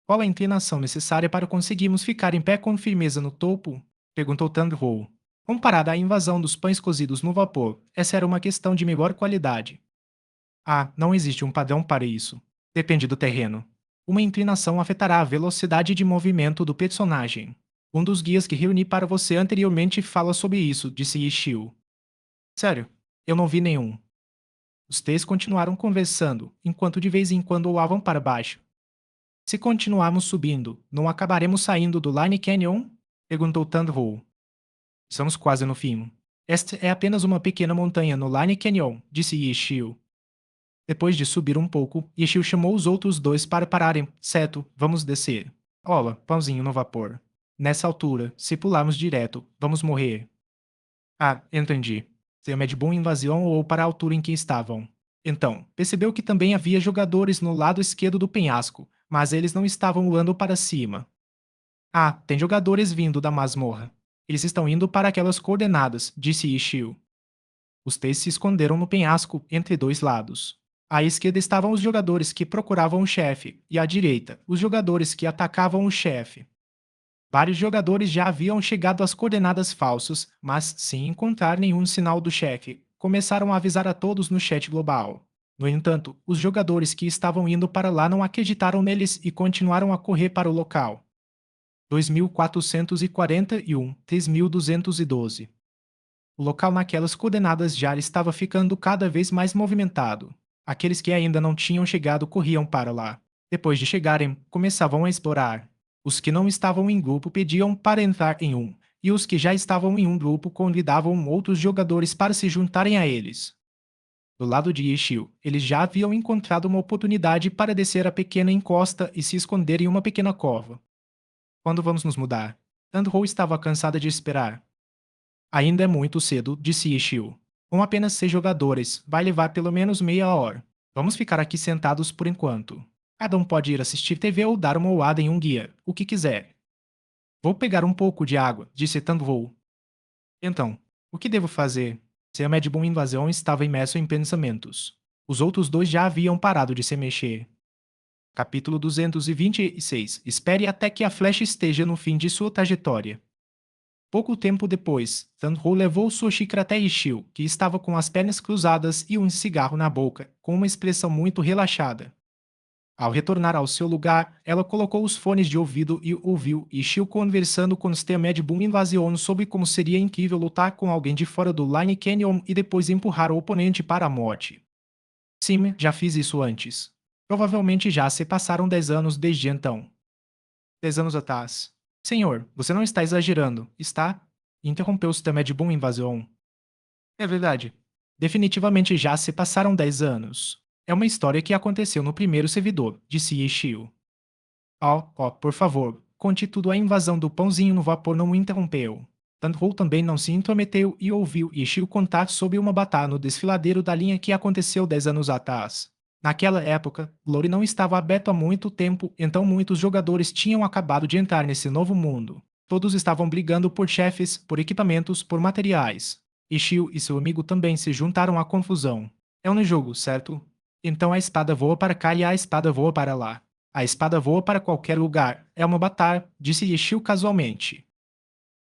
Qual a inclinação necessária para conseguirmos ficar em pé com firmeza no topo? Perguntou Tandhou. Comparada à invasão dos pães cozidos no vapor, essa era uma questão de melhor qualidade. Ah, não existe um padrão para isso. Depende do terreno. Uma inclinação afetará a velocidade de movimento do personagem. Um dos guias que reuni para você anteriormente fala sobre isso, disse Ishio. Sério, eu não vi nenhum. Os 3 continuaram conversando, enquanto de vez em quando olhavam para baixo. Se continuarmos subindo, não acabaremos saindo do Line Canyon? Perguntou Tandhou. Estamos quase no fim. Esta é apenas uma pequena montanha no Line Canyon, disse Yeshio. Depois de subir um pouco, Yeshio chamou os outros 2 para pararem. Certo, vamos descer. Ola, pãozinho no vapor. Nessa altura, se pularmos direto, vamos morrer. Ah, entendi. Seu Mad Bull invasão ou para a altura em que estavam. Então, percebeu que também havia jogadores no lado esquerdo do penhasco, mas eles não estavam voando para cima. Ah, tem jogadores vindo da masmorra. Eles estão indo para aquelas coordenadas, disse Ishio. Os três se esconderam no penhasco entre dois lados. À esquerda estavam os jogadores que procuravam o chefe, e à direita, os jogadores que atacavam o chefe. Vários jogadores já haviam chegado às coordenadas falsas, mas sem encontrar nenhum sinal do chefe, começaram a avisar a todos no chat global. No entanto, os jogadores que estavam indo para lá não acreditaram neles e continuaram a correr para o local. 2441, 3212. O local naquelas coordenadas já estava ficando cada vez mais movimentado. Aqueles que ainda não tinham chegado corriam para lá. Depois de chegarem, começavam a explorar. Os que não estavam em grupo pediam para entrar em um, e os que já estavam em um grupo convidavam outros jogadores para se juntarem a eles. Do lado de Ishio, eles já haviam encontrado uma oportunidade para descer a pequena encosta e se esconder em uma pequena cova. Quando vamos nos mudar? Andro estava cansada de esperar. Ainda é muito cedo, disse Ishio. Com apenas 6 jogadores, vai levar pelo menos meia hora. Vamos ficar aqui sentados por enquanto. Cada um pode ir assistir TV ou dar uma olhada em um guia, o que quiser. Vou pegar um pouco de água, disse Tandvou. Então, o que devo fazer? Seu Medbum invasão estava imerso em pensamentos. Os outros dois já haviam parado de se mexer. Capítulo 226. Espere até que a flecha esteja no fim de sua trajetória. Pouco tempo depois, Tandro levou sua xícara até Ishio, que estava com as pernas cruzadas e um cigarro na boca, com uma expressão muito relaxada. Ao retornar ao seu lugar, ela colocou os fones de ouvido e ouviu Ishio conversando com Steamed Boom Invasion sobre como seria incrível lutar com alguém de fora do Line Canyon e depois empurrar o oponente para a morte. Sim, já fiz isso antes. Provavelmente já se passaram 10 anos desde então. 10 anos atrás. Senhor, você não está exagerando, está? Interrompeu Steamed Boom Invasion. É verdade. Definitivamente já se passaram 10 anos. É uma história que aconteceu no primeiro servidor, disse Ishio. Por favor, conte tudo. A invasão do pãozinho no vapor não o interrompeu. Tandhou também não se intrometeu e ouviu Ishio contar sobre uma batalha no desfiladeiro da linha que aconteceu 10 anos atrás. Naquela época, Glory não estava aberto há muito tempo, então muitos jogadores tinham acabado de entrar nesse novo mundo. Todos estavam brigando por chefes, por equipamentos, por materiais. Ishio e seu amigo também se juntaram à confusão. É um jogo, certo? Então a espada voa para cá e a espada voa para lá. A espada voa para qualquer lugar. É uma batalha, disse Ishio casualmente.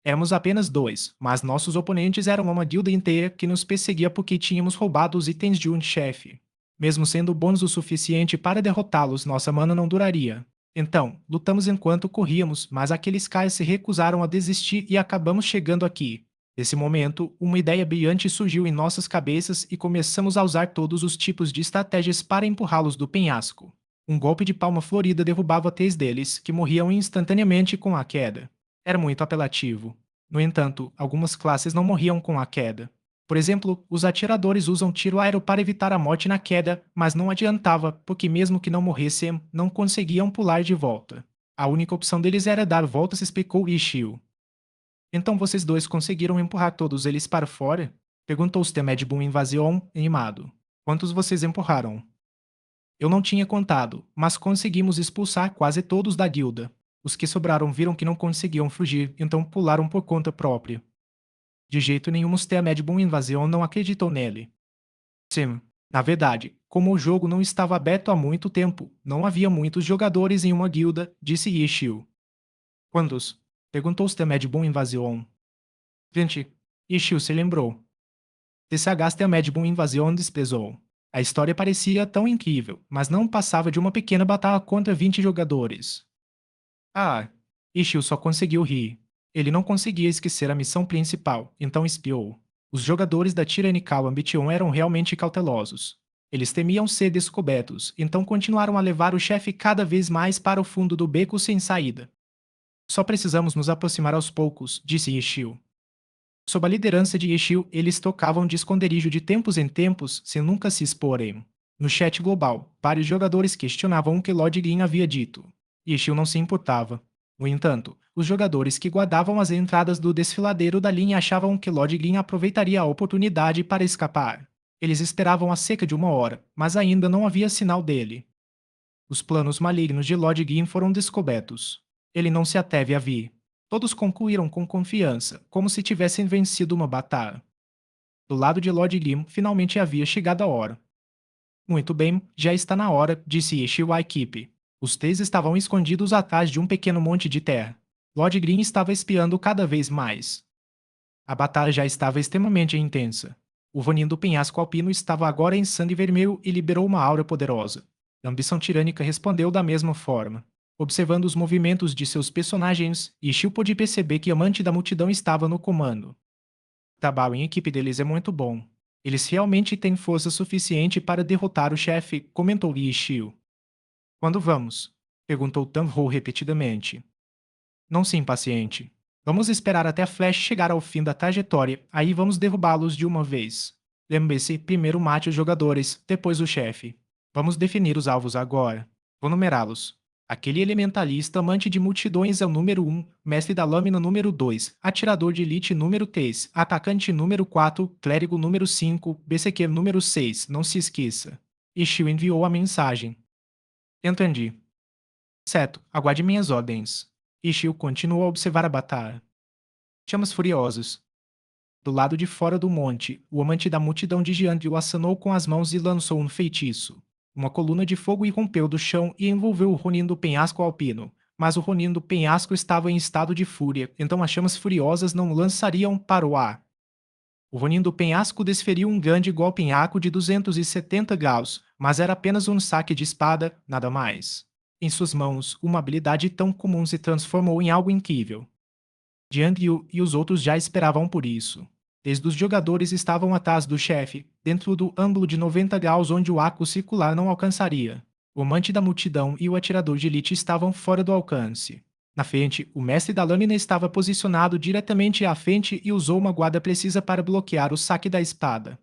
Éramos apenas dois, mas nossos oponentes eram uma guilda inteira que nos perseguia porque tínhamos roubado os itens de um chefe. Mesmo sendo bons o suficiente para derrotá-los, nossa mana não duraria. Então, lutamos enquanto corríamos, mas aqueles caras se recusaram a desistir e acabamos chegando aqui. Nesse momento, uma ideia brilhante surgiu em nossas cabeças e começamos a usar todos os tipos de estratégias para empurrá-los do penhasco. Um golpe de palma florida derrubava 3 deles, que morriam instantaneamente com a queda. Era muito apelativo. No entanto, algumas classes não morriam com a queda. Por exemplo, os atiradores usam tiro aéreo para evitar a morte na queda, mas não adiantava, porque mesmo que não morressem, não conseguiam pular de volta. A única opção deles era dar voltas, explicou Ishio. Então vocês dois conseguiram empurrar todos eles para fora? Perguntou Steamed Boom Invasion, animado. Quantos vocês empurraram? Eu não tinha contado, mas conseguimos expulsar quase todos da guilda. Os que sobraram viram que não conseguiam fugir, então pularam por conta própria. De jeito nenhum, Steamed Boom Invasion não acreditou nele. Sim, na verdade, como o jogo não estava aberto há muito tempo, não havia muitos jogadores em uma guilda, disse Ishio. Quantos? Perguntou Steamed Boom Invasion. 20. Ishio se lembrou. TCH Steamed Boom Invasion desprezou. A história parecia tão incrível, mas não passava de uma pequena batalha contra 20 jogadores. Ah, Ishio só conseguiu rir. Ele não conseguia esquecer a missão principal, então espiou. Os jogadores da Tyrannical Ambition eram realmente cautelosos. Eles temiam ser descobertos, então continuaram a levar o chefe cada vez mais para o fundo do beco sem saída. Só precisamos nos aproximar aos poucos, disse Ishio. Sob a liderança de Ishio, eles tocavam de esconderijo de tempos em tempos, sem nunca se exporem. No chat global, vários jogadores questionavam o que Lord Green havia dito. Ishio não se importava. No entanto, os jogadores que guardavam as entradas do desfiladeiro da linha achavam que Lord Green aproveitaria a oportunidade para escapar. Eles esperavam há cerca de uma hora, mas ainda não havia sinal dele. Os planos malignos de Lord Green foram descobertos. Ele não se ateve a vir. Todos concluíram com confiança, como se tivessem vencido uma batalha. Do lado de Lord Green, finalmente havia chegado a hora. Muito bem, já está na hora, disse Ishio à equipe. Os três estavam escondidos atrás de um pequeno monte de terra. Lord Green estava espiando cada vez mais. A batalha já estava extremamente intensa. O Ronin do penhasco alpino estava agora em sangue vermelho e liberou uma aura poderosa. A ambição tirânica respondeu da mesma forma. Observando os movimentos de seus personagens, Ishio pôde perceber que a amante da multidão estava no comando. O trabalho em equipe deles é muito bom. Eles realmente têm força suficiente para derrotar o chefe, comentou Ishio. Quando vamos? Perguntou Tanho repetidamente. Não se impaciente. Vamos esperar até a Flash chegar ao fim da trajetória, aí vamos derrubá-los de uma vez. Lembre-se, primeiro mate os jogadores, depois o chefe. Vamos definir os alvos agora. Vou numerá-los. Aquele elementalista amante de multidões é o número 1, mestre da lâmina número 2, atirador de elite número 3, atacante número 4, clérigo número 5, BCQ número 6, não se esqueça. Ishio enviou a mensagem. Entendi. Certo, aguarde minhas ordens. Ishio continuou a observar a batalha. Chamas furiosas. Do lado de fora do monte, o amante da multidão de Jiandril acenou com as mãos e lançou um feitiço. Uma coluna de fogo irrompeu do chão e envolveu o Ronin do penhasco alpino, mas o Ronin do penhasco estava em estado de fúria, então as chamas furiosas não o lançariam para o ar. O Ronin do penhasco desferiu um grande golpe em arco de 270 graus, mas era apenas um saque de espada, nada mais. Em suas mãos, uma habilidade tão comum se transformou em algo incrível. Jiang Yu e os outros já esperavam por isso. Desde os jogadores estavam atrás do chefe, dentro do ângulo de 90 graus onde o arco circular não alcançaria. O amante da multidão e o atirador de elite estavam fora do alcance. Na frente, o mestre da lâmina estava posicionado diretamente à frente e usou uma guarda precisa para bloquear o saque da espada.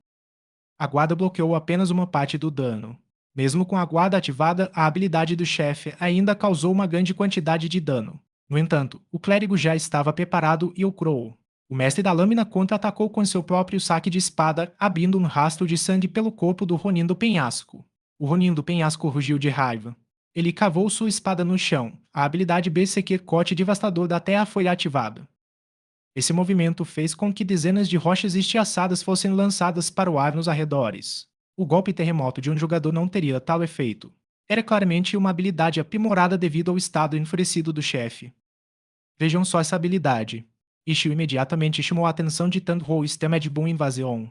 A guarda bloqueou apenas uma parte do dano. Mesmo com a guarda ativada, a habilidade do chefe ainda causou uma grande quantidade de dano. No entanto, o clérigo já estava preparado e o curou. O mestre da lâmina contra-atacou com seu próprio saque de espada, abrindo um rastro de sangue pelo corpo do Ronin do penhasco. O Ronin do penhasco rugiu de raiva. Ele cavou sua espada no chão. A habilidade Berserker Corte Devastador da Terra foi ativada. Esse movimento fez com que dezenas de rochas estiaçadas fossem lançadas para o ar nos arredores. O golpe terremoto de um jogador não teria tal efeito. Era claramente uma habilidade aprimorada devido ao estado enfurecido do chefe. Vejam só essa habilidade. Ishio imediatamente chamou a atenção de Tanho Stemmed Boom Invasion.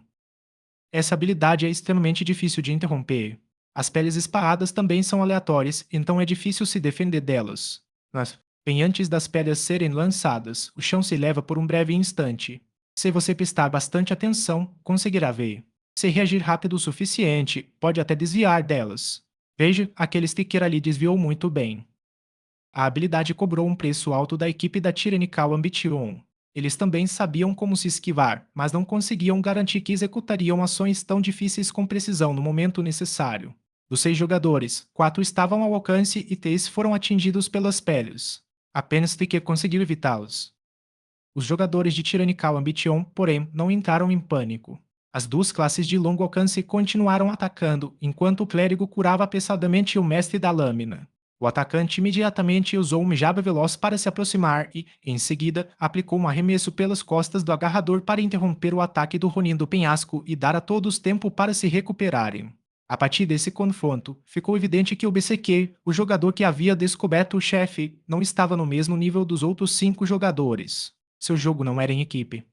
Essa habilidade é extremamente difícil de interromper. As peles espalhadas também são aleatórias, então é difícil se defender delas. Mas, bem antes das pedras serem lançadas, o chão se eleva por um breve instante. Se você prestar bastante atenção, conseguirá ver. Se reagir rápido o suficiente, pode até desviar delas. Veja, aquele sticker ali desviou muito bem. A habilidade cobrou um preço alto da equipe da Tyrannical Ambition. Eles também sabiam como se esquivar, mas não conseguiam garantir que executariam ações tão difíceis com precisão no momento necessário. Dos 6 jogadores, 4 estavam ao alcance e 3 foram atingidos pelas peles. Apenas Tricker conseguiu evitá-los. Os jogadores de Tyrannical Ambition, porém, não entraram em pânico. As duas classes de longo alcance continuaram atacando, enquanto o clérigo curava apressadamente o mestre da lâmina. O atacante imediatamente usou uma jaba veloz para se aproximar e, em seguida, aplicou um arremesso pelas costas do agarrador para interromper o ataque do Ronin do penhasco e dar a todos tempo para se recuperarem. A partir desse confronto, ficou evidente que o BCQ, o jogador que havia descoberto o chefe, não estava no mesmo nível dos outros 5 jogadores. Seu jogo não era em equipe.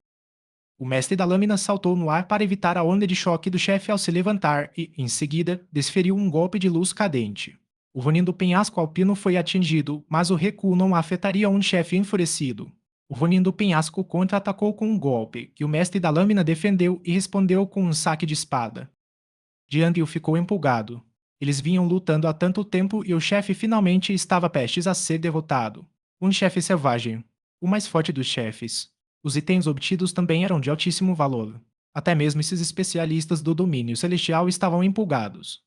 O mestre da lâmina saltou no ar para evitar a onda de choque do chefe ao se levantar e, em seguida, desferiu um golpe de luz cadente. O Ronin do penhasco alpino foi atingido, mas o recuo não afetaria um chefe enfurecido. O Ronin do penhasco contra-atacou com um golpe, que o mestre da lâmina defendeu e respondeu com um saque de espada. Jiandril ficou empolgado. Eles vinham lutando há tanto tempo e o chefe finalmente estava prestes a ser derrotado. Um chefe selvagem. O mais forte dos chefes. Os itens obtidos também eram de altíssimo valor. Até mesmo esses especialistas do domínio celestial estavam empolgados.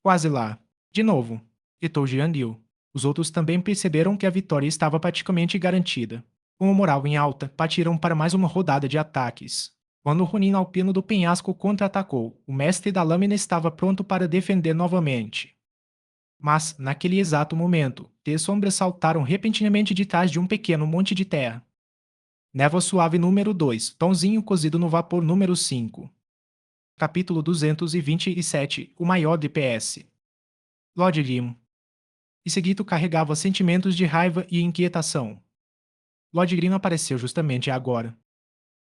Quase lá. De novo, gritou Jiandril. Os outros também perceberam que a vitória estava praticamente garantida. Com o moral em alta, partiram para mais uma rodada de ataques. Quando o Ronin Alpino do penhasco contra-atacou, o mestre da lâmina estava pronto para defender novamente. Mas, naquele exato momento, três sombras saltaram repentinamente de trás de um pequeno monte de terra. Névoa suave número 2, pãozinho cozido no vapor número 5. Capítulo 227, o maior DPS. Lord Lim. E seguido carregava sentimentos de raiva e inquietação. Lord Green apareceu justamente agora.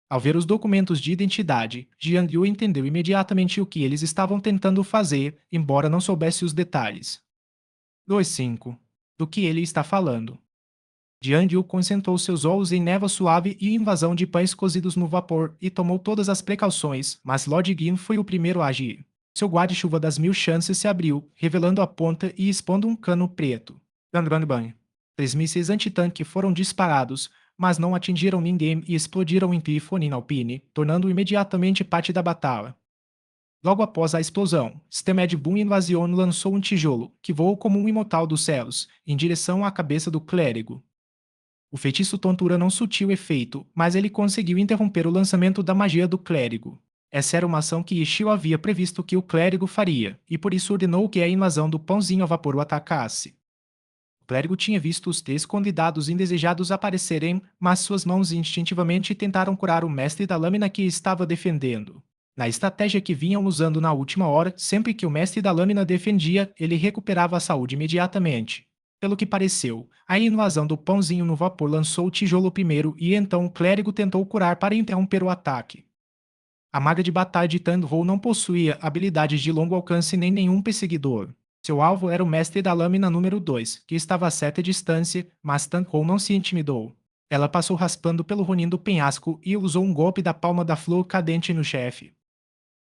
Ao ver os documentos de identidade, Jian Liu entendeu imediatamente o que eles estavam tentando fazer, embora não soubesse os detalhes. 2.5. Do que ele está falando? Jian Liu concentrou seus olhos em névoa suave e invasão de pães cozidos no vapor e tomou todas as precauções, mas Lord Gin foi o primeiro a agir. Seu guarda-chuva das 1000 chances se abriu, revelando a ponta e expondo um cano preto. Ban. 3 mísseis antitanque foram disparados, mas não atingiram ninguém e explodiram em Tifonin Alpine, tornando-o imediatamente parte da batalha. Logo após a explosão, Stemed Boom Invasion lançou um tijolo, que voou como um imortal dos céus, em direção à cabeça do clérigo. O feitiço tontura não surtiu efeito, mas ele conseguiu interromper o lançamento da magia do clérigo. Essa era uma ação que Ishio havia previsto que o clérigo faria, e por isso ordenou que a invasão do pãozinho a vapor o atacasse. O clérigo tinha visto os três convidados indesejados aparecerem, mas suas mãos instintivamente tentaram curar o mestre da lâmina que estava defendendo. Na estratégia que vinham usando na última hora, sempre que o mestre da lâmina defendia, ele recuperava a saúde imediatamente. Pelo que pareceu, a invasão do pãozinho no vapor lançou o tijolo primeiro e então o clérigo tentou curar para interromper o ataque. A maga de batalha de Tandhou não possuía habilidades de longo alcance nem nenhum perseguidor. Seu alvo era o mestre da lâmina número 2, que estava a certa distância, mas Tandhou não se intimidou. Ela passou raspando pelo Ronin do penhasco e usou um golpe da palma da flor cadente no chefe.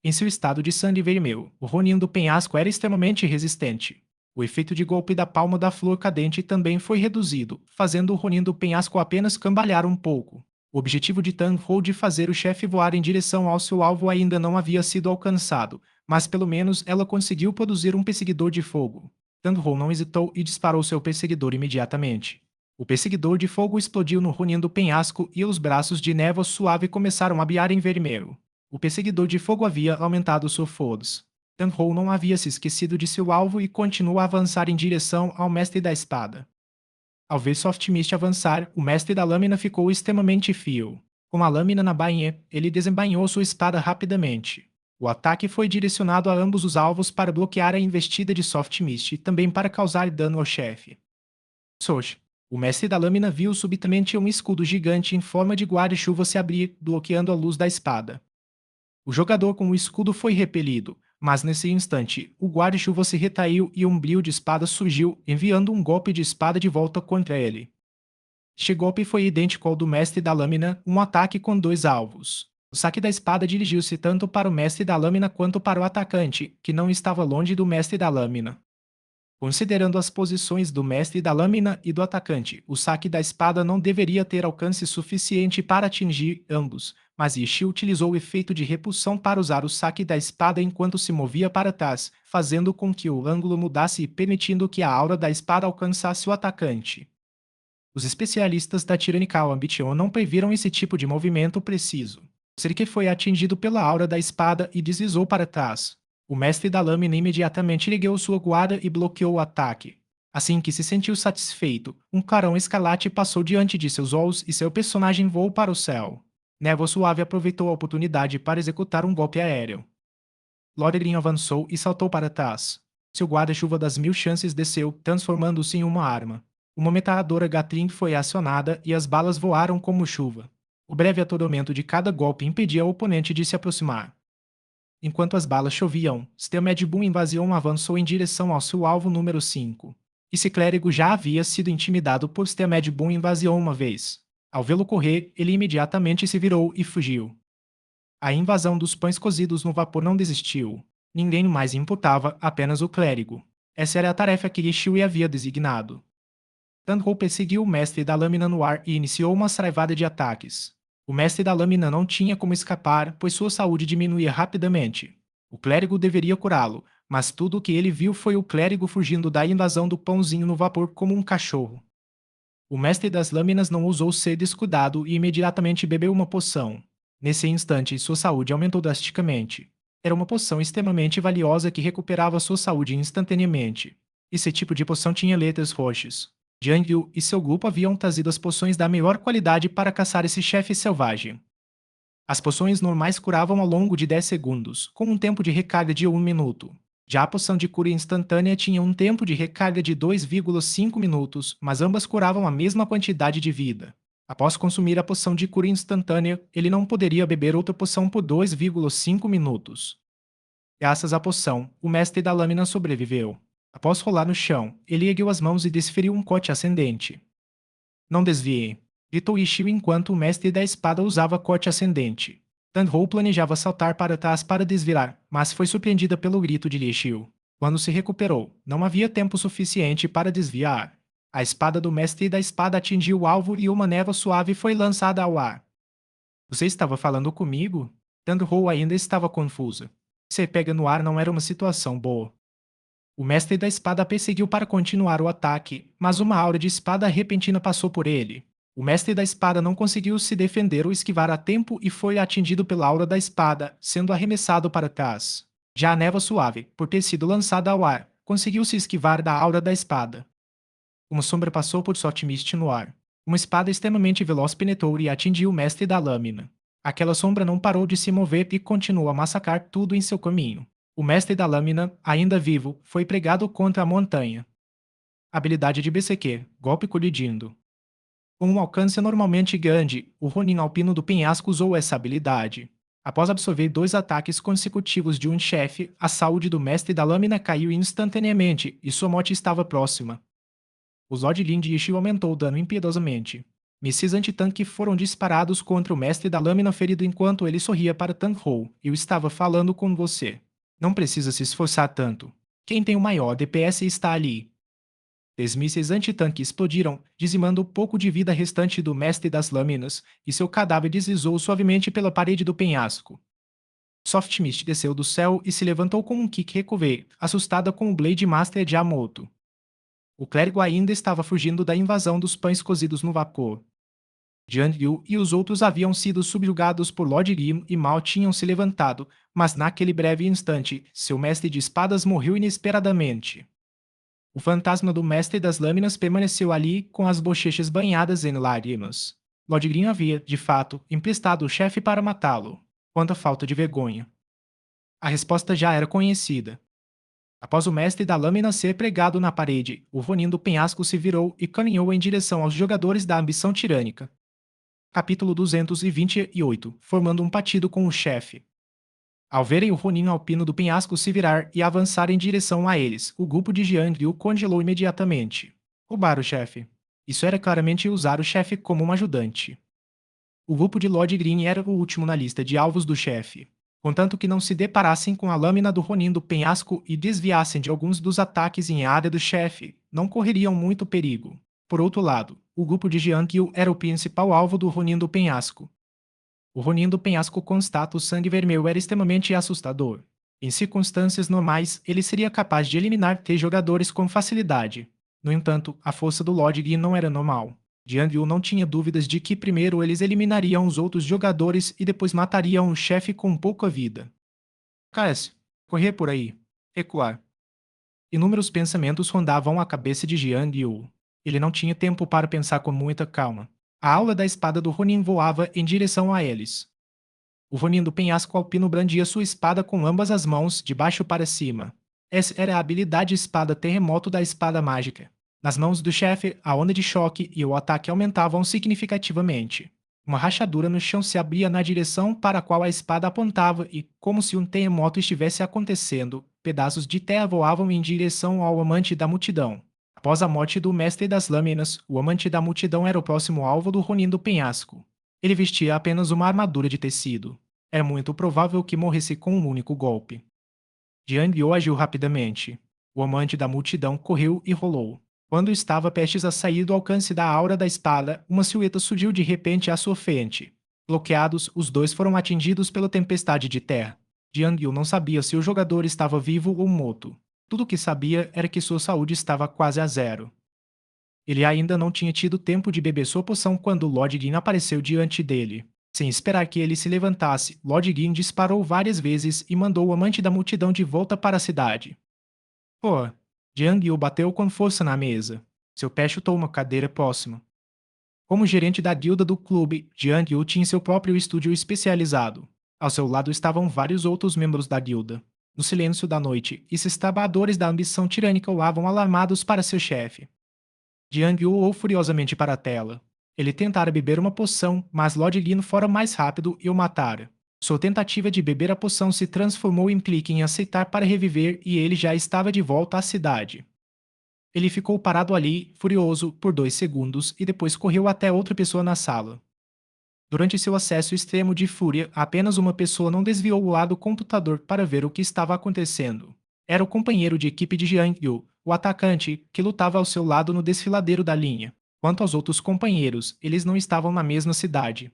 Em seu estado de sangue vermelho, o Ronin do penhasco era extremamente resistente. O efeito de golpe da palma da flor cadente também foi reduzido, fazendo o Ronin do penhasco apenas cambalhar um pouco. O objetivo de Tandhou de fazer o chefe voar em direção ao seu alvo ainda não havia sido alcançado, mas pelo menos ela conseguiu produzir um perseguidor de fogo. Tandhou não hesitou e disparou seu perseguidor imediatamente. O perseguidor de fogo explodiu no Ronin do penhasco e os braços de névoa suave começaram a brilhar em vermelho. O perseguidor de fogo havia aumentado sua força. Tandhou não havia se esquecido de seu alvo e continuou a avançar em direção ao mestre da espada. Ao ver Soft Mist avançar, o mestre da lâmina ficou extremamente frio. Com a lâmina na bainha, ele desembainhou sua espada rapidamente. O ataque foi direcionado a ambos os alvos para bloquear a investida de Soft Mist e também para causar dano ao chefe. Soch. O mestre da lâmina viu subitamente um escudo gigante em forma de guarda-chuva se abrir, bloqueando a luz da espada. O jogador com o escudo foi repelido, mas nesse instante, o guarda-chuva se retraiu e um brilho de espada surgiu, enviando um golpe de espada de volta contra ele. Este golpe foi idêntico ao do mestre da lâmina, um ataque com dois alvos. O saque da espada dirigiu-se tanto para o mestre da lâmina quanto para o atacante, que não estava longe do mestre da lâmina. Considerando as posições do mestre da lâmina e do atacante, o saque da espada não deveria ter alcance suficiente para atingir ambos, mas Ishii utilizou o efeito de repulsão para usar o saque da espada enquanto se movia para trás, fazendo com que o ângulo mudasse e permitindo que a aura da espada alcançasse o atacante. Os especialistas da Tyrannical Ambition não previram esse tipo de movimento preciso. Serike foi atingido pela aura da espada e deslizou para trás. O mestre da lâmina imediatamente ergueu sua guarda e bloqueou o ataque. Assim que se sentiu satisfeito, um clarão escarlate passou diante de seus olhos e seu personagem voou para o céu. Névoa Suave aproveitou a oportunidade para executar um golpe aéreo. Lorelin avançou e saltou para trás. Seu guarda-chuva das 1000 chances desceu, transformando-se em uma arma. Uma metralhadora Gatling foi acionada e as balas voaram como chuva. O breve atoramento de cada golpe impedia o oponente de se aproximar. Enquanto as balas choviam, Stemed Boom Invasion avançou em direção ao seu alvo número 5. Esse clérigo já havia sido intimidado por Stemed Boom Invasion uma vez. Ao vê-lo correr, ele imediatamente se virou e fugiu. A invasão dos pães cozidos no vapor não desistiu. Ninguém mais importava, apenas o clérigo. Essa era a tarefa que Yishui havia designado. Tandhou perseguiu o mestre da lâmina no ar e iniciou uma saraivada de ataques. O mestre da lâmina não tinha como escapar, pois sua saúde diminuía rapidamente. O clérigo deveria curá-lo, Mas tudo o que ele viu foi o clérigo fugindo da invasão do pãozinho no vapor como um cachorro. O mestre das lâminas não ousou ser descuidado e imediatamente bebeu uma poção. Nesse instante, sua saúde aumentou drasticamente. Era uma poção extremamente valiosa que recuperava sua saúde instantaneamente. Esse tipo de poção tinha letras roxas. Jiang Yu e seu grupo haviam trazido as poções da melhor qualidade para caçar esse chefe selvagem. As poções normais curavam ao longo de 10 segundos, com um tempo de recarga de 1 minuto. Já a poção de cura instantânea tinha um tempo de recarga de 2,5 minutos, mas ambas curavam a mesma quantidade de vida. Após consumir a poção de cura instantânea, ele não poderia beber outra poção por 2,5 minutos. Graças à poção, o mestre da lâmina sobreviveu. Após rolar no chão, ele ergueu as mãos e desferiu um corte ascendente. Não desvie, gritou Ishio enquanto o mestre da espada usava corte ascendente. Tanhou planejava saltar para trás para desviar, mas foi surpreendida pelo grito de Ishio. Quando se recuperou, não havia tempo suficiente para desviar. A espada do mestre da espada atingiu o alvo e uma névoa suave foi lançada ao ar. Você estava falando comigo? Tanhou ainda estava confusa. Ser pega no ar não era uma situação boa. O mestre da espada perseguiu para continuar o ataque, mas uma aura de espada repentina passou por ele. O mestre da espada não conseguiu se defender ou esquivar a tempo e foi atingido pela aura da espada, sendo arremessado para trás. Já a névoa suave, por ter sido lançada ao ar, conseguiu se esquivar da aura da espada. Uma sombra passou por Sotmist no ar. Uma espada extremamente veloz penetrou e atingiu o mestre da lâmina. Aquela sombra não parou de se mover e continuou a massacrar tudo em seu caminho. O mestre da lâmina, ainda vivo, foi pregado contra a montanha. Habilidade de BCQ, golpe colidindo. Com um alcance normalmente grande, o Ronin alpino do penhasco usou essa habilidade. Após absorver 2 ataques consecutivos de um chefe, a saúde do mestre da lâmina caiu instantaneamente e sua morte estava próxima. O Zodlin de Ishio aumentou o dano impiedosamente. Mísseis antitanque foram disparados contra o mestre da lâmina ferido enquanto ele sorria para Tanhou. Eu estava falando com você. Não precisa se esforçar tanto. Quem tem o maior DPS está ali. 10 mísseis antitanque explodiram, dizimando o pouco de vida restante do mestre das lâminas, e seu cadáver deslizou suavemente pela parede do penhasco. Soft Mist desceu do céu e se levantou com um kick recovery, assustada com o Blade Master de Amoto. O clérigo ainda estava fugindo da invasão dos pães cozidos no vapor. Jiang Yu e os outros haviam sido subjugados por Lord Lim e mal tinham se levantado, mas naquele breve instante, seu mestre de espadas morreu inesperadamente. O fantasma do mestre das lâminas permaneceu ali com as bochechas banhadas em lágrimas. Lord Green havia, de fato, emprestado o chefe para matá-lo. Quanta falta de vergonha. A resposta já era conhecida. Após o mestre da lâmina ser pregado na parede, o Ronin do penhasco se virou e caminhou em direção aos jogadores da ambição tirânica. Capítulo 228, formando um partido com o chefe. Ao verem o Ronin alpino do penhasco se virar e avançar em direção a eles, o grupo de Jiang Liu congelou imediatamente. Roubar o chefe. Isso era claramente usar o chefe como um ajudante. O grupo de Lord Green era o último na lista de alvos do chefe. Contanto que não se deparassem com a lâmina do Ronin do penhasco e desviassem de alguns dos ataques em área do chefe, não correriam muito perigo. Por outro lado, o grupo de Jiang Yu era o principal alvo do Ronin do penhasco. O Ronin do penhasco com status sangue vermelho era extremamente assustador. Em circunstâncias normais, ele seria capaz de eliminar 3 jogadores com facilidade. No entanto, a força do Lord Yi não era normal. Jiang Yu não tinha dúvidas de que primeiro eles eliminariam os outros jogadores e depois matariam o chefe com pouca vida. KS. Correr por aí. Recuar. Inúmeros pensamentos rondavam a cabeça de Jiang Yu. Ele não tinha tempo para pensar com muita calma. A aula da espada do Ronin voava em direção a eles. O Ronin do penhasco alpino brandia sua espada com ambas as mãos, de baixo para cima. Essa era a habilidade espada terremoto da espada mágica. Nas mãos do chefe, a onda de choque e o ataque aumentavam significativamente. Uma rachadura no chão se abria na direção para a qual a espada apontava e, como se um terremoto estivesse acontecendo, pedaços de terra voavam em direção ao amante da multidão. Após a morte do mestre das lâminas, o amante da multidão era o próximo alvo do Ronin do penhasco. Ele vestia apenas uma armadura de tecido. É muito provável que morresse com um único golpe. Jiang Yu agiu rapidamente. O amante da multidão correu e rolou. Quando estava prestes a sair do alcance da aura da espada, uma silhueta surgiu de repente à sua frente. Bloqueados, os dois foram atingidos pela tempestade de terra. Jiang Yu não sabia se o jogador estava vivo ou morto. Tudo o que sabia era que sua saúde estava quase a zero. Ele ainda não tinha tido tempo de beber sua poção quando Lord Gin apareceu diante dele. Sem esperar que ele se levantasse, Lord Gin disparou várias vezes e mandou o amante da multidão de volta para a cidade. Pô, Jiang Yu bateu com força na mesa. Seu pé chutou uma cadeira próxima. Como gerente da guilda do clube, Jiang Yu tinha seu próprio estúdio especializado. Ao seu lado estavam vários outros membros da guilda. No silêncio da noite, esses trabalhadores da ambição tirânica olavam alarmados para seu chefe. Jiang Yu olhou furiosamente para a tela. Ele tentara beber uma poção, mas Lord Lin fora mais rápido e o matara. Sua tentativa de beber a poção se transformou em clique em aceitar para reviver e ele já estava de volta à cidade. Ele ficou parado ali, furioso, por 2 segundos e depois correu até outra pessoa na sala. Durante seu acesso extremo de fúria, apenas uma pessoa não desviou o lado do computador para ver o que estava acontecendo. Era o companheiro de equipe de Jiang Yu, o atacante, que lutava ao seu lado no desfiladeiro da linha. Quanto aos outros companheiros, eles não estavam na mesma cidade.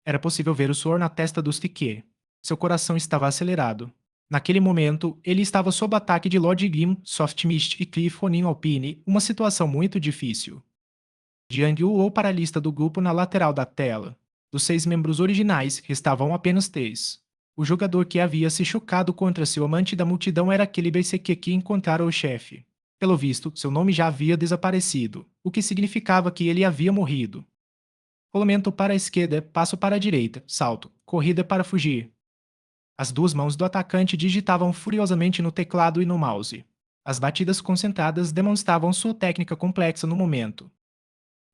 Era possível ver o suor na testa do Sticker. Seu coração estava acelerado. Naquele momento, ele estava sob ataque de Lord Grim, Soft Mist e Cliff Ronin Alpine, uma situação muito difícil. Jiang Yu olhou para a lista do grupo na lateral da tela. Dos 6 membros originais, restavam apenas 3. O jogador que havia se chocado contra seu amante da multidão era aquele BCQ que encontrara o chefe. Pelo visto, seu nome já havia desaparecido, o que significava que ele havia morrido. Rolamento para a esquerda, passo para a direita, salto, corrida para fugir. As duas mãos do atacante digitavam furiosamente no teclado e no mouse. As batidas concentradas demonstravam sua técnica complexa no momento.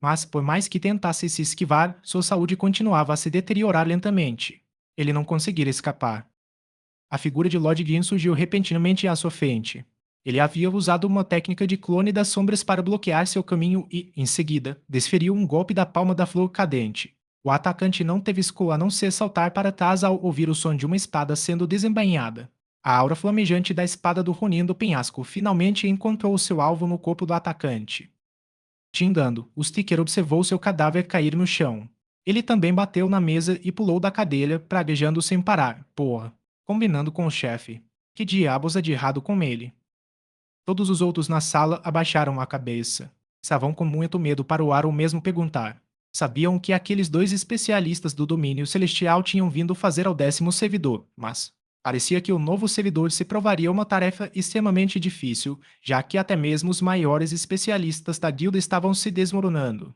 Mas, por mais que tentasse se esquivar, sua saúde continuava a se deteriorar lentamente. Ele não conseguira escapar. A figura de Lord Green surgiu repentinamente à sua frente. Ele havia usado uma técnica de clone das sombras para bloquear seu caminho e, em seguida, desferiu um golpe da palma da flor cadente. O atacante não teve escolha a não ser saltar para trás ao ouvir o som de uma espada sendo desembainhada. A aura flamejante da espada do Ronin do penhasco finalmente encontrou seu alvo no corpo do atacante. Xingando, o Sticker observou seu cadáver cair no chão. Ele também bateu na mesa e pulou da cadeira, praguejando sem parar. Porra. Combinando com o chefe. Que diabos há de errado com ele? Todos os outros na sala abaixaram a cabeça. Estavam com muito medo para o ar ou mesmo perguntar. Sabiam que aqueles 2 especialistas do domínio celestial tinham vindo fazer ao 10º servidor, mas parecia que o novo servidor se provaria uma tarefa extremamente difícil, já que até mesmo os maiores especialistas da guilda estavam se desmoronando.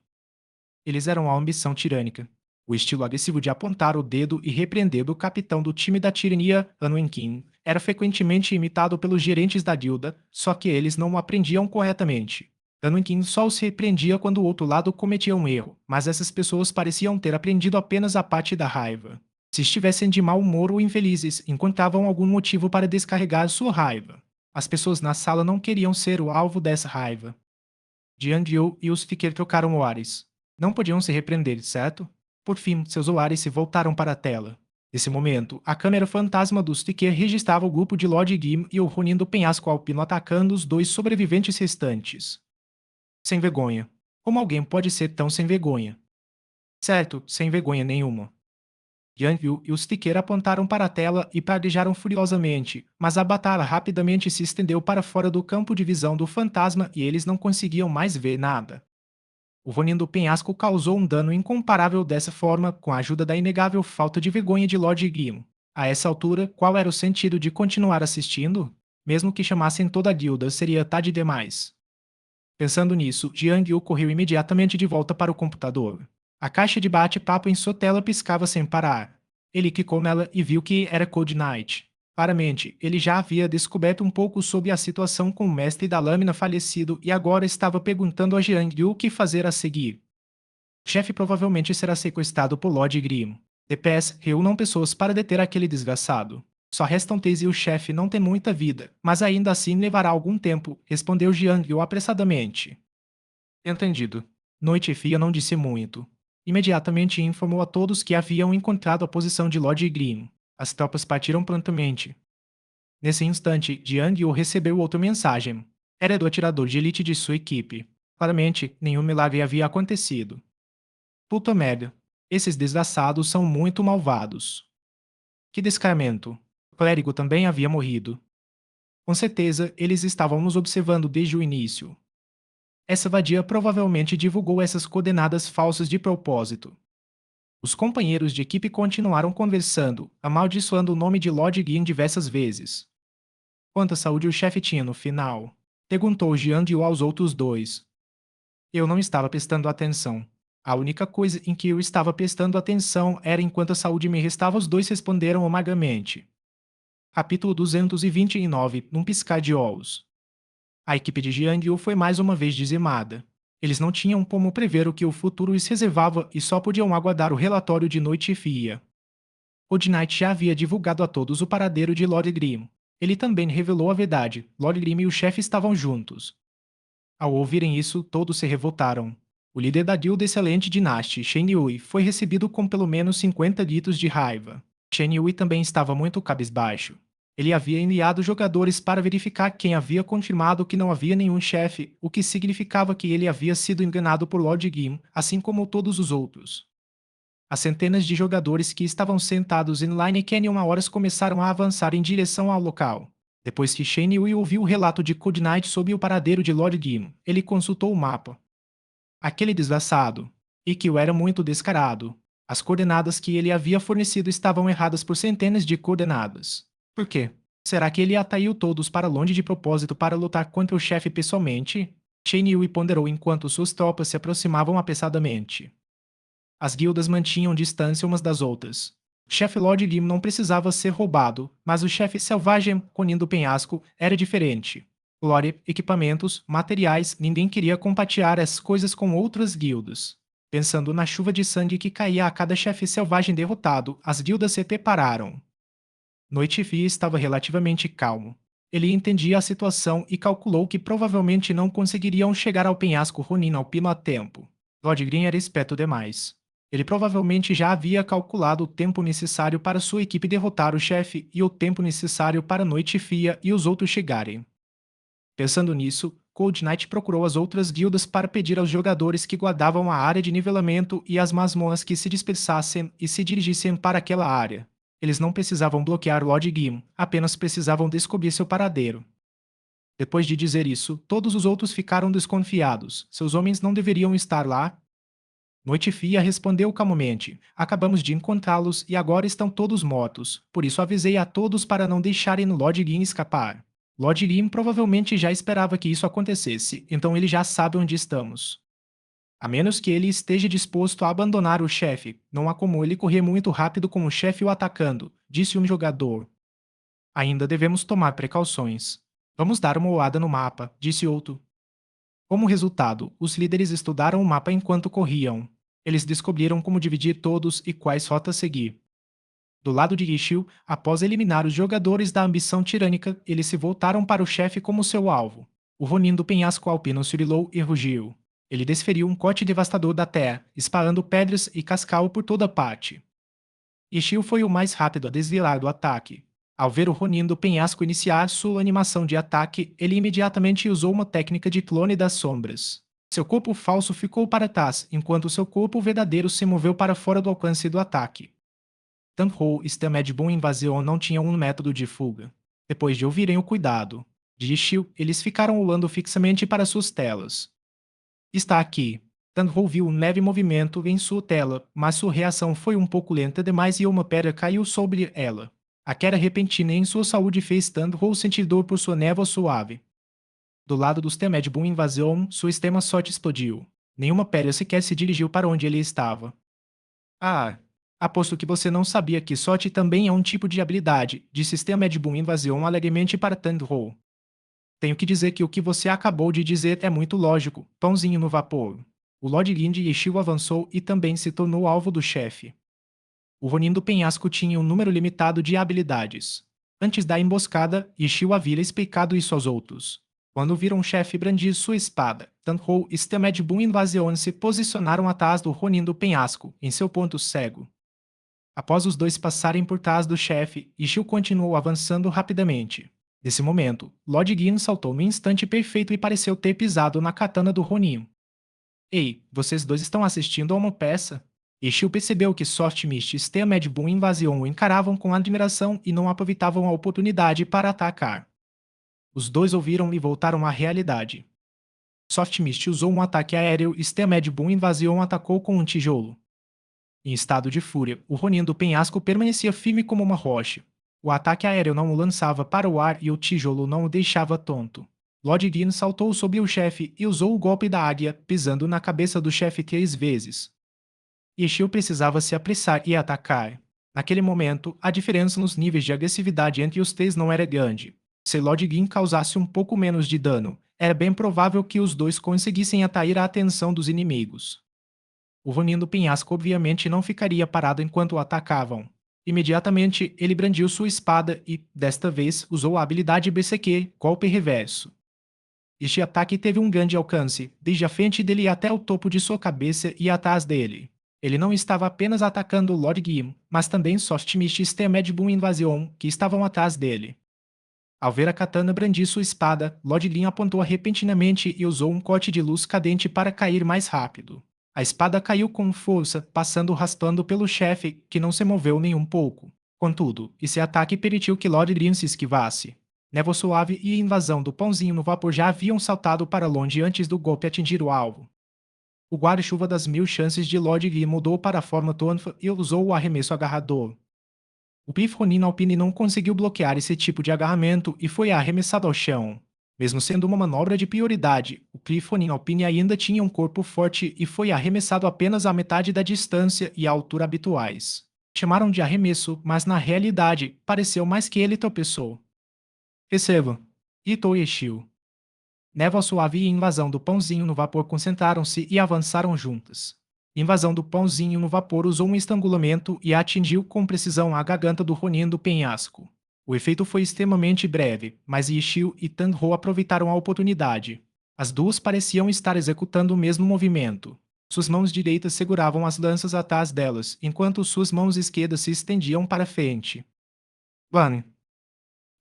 Eles eram a ambição tirânica. O estilo agressivo de apontar o dedo e repreender o capitão do time da tirania, Anwenkin, era frequentemente imitado pelos gerentes da guilda, só que eles não o aprendiam corretamente. Anwenkin só os repreendia quando o outro lado cometia um erro, mas essas pessoas pareciam ter aprendido apenas a parte da raiva. Se estivessem de mau humor ou infelizes, encontravam algum motivo para descarregar sua raiva. As pessoas na sala não queriam ser o alvo dessa raiva. Jiang Yu e os Sticker trocaram olhares. Não podiam se repreender, certo? Por fim, seus olhares se voltaram para a tela. Nesse momento, a câmera fantasma do Sticker registrava o grupo de Lord Gim e o Ronin do penhasco alpino atacando os 2 sobreviventes restantes. Sem vergonha. Como alguém pode ser tão sem vergonha? Certo, sem vergonha nenhuma. Yang Yu e o Sticker apontaram para a tela e praguejaram furiosamente, mas a batalha rapidamente se estendeu para fora do campo de visão do fantasma e eles não conseguiam mais ver nada. O Ronin do penhasco causou um dano incomparável dessa forma com a ajuda da inegável falta de vergonha de Lord Grim. A essa altura, qual era o sentido de continuar assistindo? Mesmo que chamassem toda a guilda, seria tarde demais. Pensando nisso, Jiang Yu correu imediatamente de volta para o computador. A caixa de bate-papo em sua tela piscava sem parar. Ele clicou nela e viu que era Code Knight. Claramente, ele já havia descoberto um pouco sobre a situação com o mestre da lâmina falecido e agora estava perguntando a Jiang Yu o que fazer a seguir. O chefe provavelmente será sequestrado por Lord Grim. DPS reúnam pessoas para deter aquele desgraçado. Só restam Tese e o chefe não tem muita vida, mas ainda assim levará algum tempo, respondeu Jiang Yu apressadamente. Entendido. Noite Fria não disse muito. Imediatamente informou a todos que haviam encontrado a posição de Lord Grim. As tropas partiram prontamente. Nesse instante, Jiang Yu recebeu outra mensagem. Era do atirador de elite de sua equipe. Claramente, nenhum milagre havia acontecido. Puta merda. Esses desgraçados são muito malvados. Que descaramento. O clérigo também havia morrido. Com certeza, eles estavam nos observando desde o início. Essa vadia provavelmente divulgou essas coordenadas falsas de propósito. Os companheiros de equipe continuaram conversando, amaldiçoando o nome de Lord Guin diversas vezes. Quanta saúde o chefe tinha no final? Perguntou Jian Dio aos outros dois. Eu não estava prestando atenção. A única coisa em que eu estava prestando atenção era enquanto a saúde me restava. Os dois responderam amargamente. Capítulo 229, num piscar de olhos. A equipe de Jian Dio foi mais uma vez dizimada. Eles não tinham como prever o que o futuro lhes reservava e só podiam aguardar o relatório de noite fria. Old Knight já havia divulgado a todos o paradeiro de Lord Grimm. Ele também revelou a verdade. Lord Grimm e o chefe estavam juntos. Ao ouvirem isso, todos se revoltaram. O líder da guilda excelente Dynasty, Shen Yui, foi recebido com pelo menos 50 gritos de raiva. Shen Yui também estava muito cabisbaixo. Ele havia enviado jogadores para verificar quem havia confirmado que não havia nenhum chefe, o que significava que ele havia sido enganado por Lord Gim, assim como todos os outros. As centenas de jogadores que estavam sentados em Line Canyon há horas começaram a avançar em direção ao local. Depois que Shane Yui ouviu o relato de Cold Knight sobre o paradeiro de Lord Gim, ele consultou o mapa. Aquele desgraçado, e que era muito descarado. As coordenadas que ele havia fornecido estavam erradas por centenas de coordenadas. Por quê? Será que ele atraiu todos para longe de propósito para lutar contra o chefe pessoalmente? Shane Yui ponderou enquanto suas tropas se aproximavam apressadamente. As guildas mantinham distância umas das outras. O chefe Lord Lim não precisava ser roubado, mas o chefe selvagem Conin do Penhasco era diferente. Lore, equipamentos, materiais, ninguém queria compartilhar essas coisas com outras guildas. Pensando na chuva de sangue que caía a cada chefe selvagem derrotado, as guildas se prepararam. Noite Fria estava relativamente calmo. Ele entendia a situação e calculou que provavelmente não conseguiriam chegar ao penhasco Ronin ao pino a tempo. Lord Green era esperto demais. Ele provavelmente já havia calculado o tempo necessário para sua equipe derrotar o chefe e o tempo necessário para Noite Fria e os outros chegarem. Pensando nisso, Cold Knight procurou as outras guildas para pedir aos jogadores que guardavam a área de nivelamento e as masmorras que se dispersassem e se dirigissem para aquela área. Eles não precisavam bloquear Lord Gim, apenas precisavam descobrir seu paradeiro. Depois de dizer isso, todos os outros ficaram desconfiados. Seus homens não deveriam estar lá? Noite Fria respondeu calmamente. Acabamos de encontrá-los e agora estão todos mortos. Por isso avisei a todos para não deixarem Lord Gim escapar. Lord Gim provavelmente já esperava que isso acontecesse, então ele já sabe onde estamos. A menos que ele esteja disposto a abandonar o chefe, não há como ele correr muito rápido com o chefe o atacando, disse um jogador. Ainda devemos tomar precauções. Vamos dar uma olhada no mapa, disse outro. Como resultado, os líderes estudaram o mapa enquanto corriam. Eles descobriram como dividir todos e quais rotas seguir. Do lado de Yishiu, após eliminar os jogadores da ambição tirânica, eles se voltaram para o chefe como seu alvo. O Ronin do penhasco alpino oscilou e rugiu. Ele desferiu um corte devastador da terra, espalhando pedras e cascal por toda parte. Yishiu foi o mais rápido a desviar do ataque. Ao ver o Ronin do penhasco iniciar sua animação de ataque, ele imediatamente usou uma técnica de clone das sombras. Seu corpo falso ficou para trás, enquanto seu corpo verdadeiro se moveu para fora do alcance do ataque. Tanho e Stamed Boom Invasion não tinham um método de fuga. Depois de ouvirem o cuidado de Yishiu, eles ficaram olhando fixamente para suas telas. Está aqui. Tanho viu um leve movimento em sua tela, mas sua reação foi um pouco lenta demais e uma pedra caiu sobre ela. A queda repentina em sua saúde fez Tanho sentir dor por sua névoa suave. Do lado dos Stamed Boom Invasion, sua extrema sorte explodiu. Nenhuma pedra sequer se dirigiu para onde ele estava. Ah, aposto que você não sabia que sorte também é um tipo de habilidade, disse Stamed Boom Invasion alegremente para Tanho. Tenho que dizer que o que você acabou de dizer é muito lógico, pãozinho no vapor. O Lord Lind Yeshiu avançou e também se tornou alvo do chefe. O Ronin do penhasco tinha um número limitado de habilidades. Antes da emboscada, Yeshiu havia explicado isso aos outros. Quando viram o chefe brandir sua espada, Tanho e Stamed Boom Invasion se posicionaram atrás do Ronin do penhasco, em seu ponto cego. Após os dois passarem por trás do chefe, Yeshiu continuou avançando rapidamente. Nesse momento, Lord Gin saltou no instante perfeito e pareceu ter pisado na katana do Ronin. Ei, vocês dois estão assistindo a uma peça? Ishio percebeu que Soft Mist e a Mad Boom Invasion o encaravam com admiração e não aproveitavam a oportunidade para atacar. Os dois ouviram e voltaram à realidade. Soft Mist usou um ataque aéreo e a Mad Boom Invasion atacou com um tijolo. Em estado de fúria, o Ronin do penhasco permanecia firme como uma rocha. O ataque aéreo não o lançava para o ar e o tijolo não o deixava tonto. Lord Gin saltou sobre o chefe e usou o golpe da águia, pisando na cabeça do chefe 3 vezes. Ishio precisava se apressar e atacar. Naquele momento, a diferença nos níveis de agressividade entre os três não era grande. Se Lord Gin causasse um pouco menos de dano, era bem provável que os dois conseguissem atrair a atenção dos inimigos. O Ronin do penhasco obviamente não ficaria parado enquanto o atacavam. Imediatamente, ele brandiu sua espada e, desta vez, usou a habilidade BCQ, golpe reverso. Este ataque teve um grande alcance, desde a frente dele até o topo de sua cabeça e atrás dele. Ele não estava apenas atacando Lord Gim, mas também Soft Mist e Mad Boom Invasion, que estavam atrás dele. Ao ver a katana brandir sua espada, Lord Gim apontou repentinamente e usou um corte de luz cadente para cair mais rápido. A espada caiu com força, passando raspando pelo chefe, que não se moveu nem um pouco. Contudo, esse ataque permitiu que Lord Grim se esquivasse. Névoa suave e a invasão do pãozinho no vapor já haviam saltado para longe antes do golpe atingir o alvo. O guarda-chuva das 1000 chances de Lord Grim mudou para a forma tonfa e usou o arremesso agarrador. O Pif Ronin Alpine não conseguiu bloquear esse tipo de agarramento e foi arremessado ao chão. Mesmo sendo uma manobra de prioridade, o Cliff Ronin Alpine ainda tinha um corpo forte e foi arremessado apenas à metade da distância e a altura habituais. Chamaram de arremesso, mas na realidade, pareceu mais que ele tropeçou. Receba. Ito Ishio. Névoa suave e invasão do pãozinho no vapor concentraram-se e avançaram juntas. Invasão do pãozinho no vapor usou um estrangulamento e atingiu com precisão a garganta do Ronin do penhasco. O efeito foi extremamente breve, mas Ishio e Tang-Ho aproveitaram a oportunidade. As duas pareciam estar executando o mesmo movimento. Suas mãos direitas seguravam as lanças atrás delas, enquanto suas mãos esquerdas se estendiam para frente. Ban!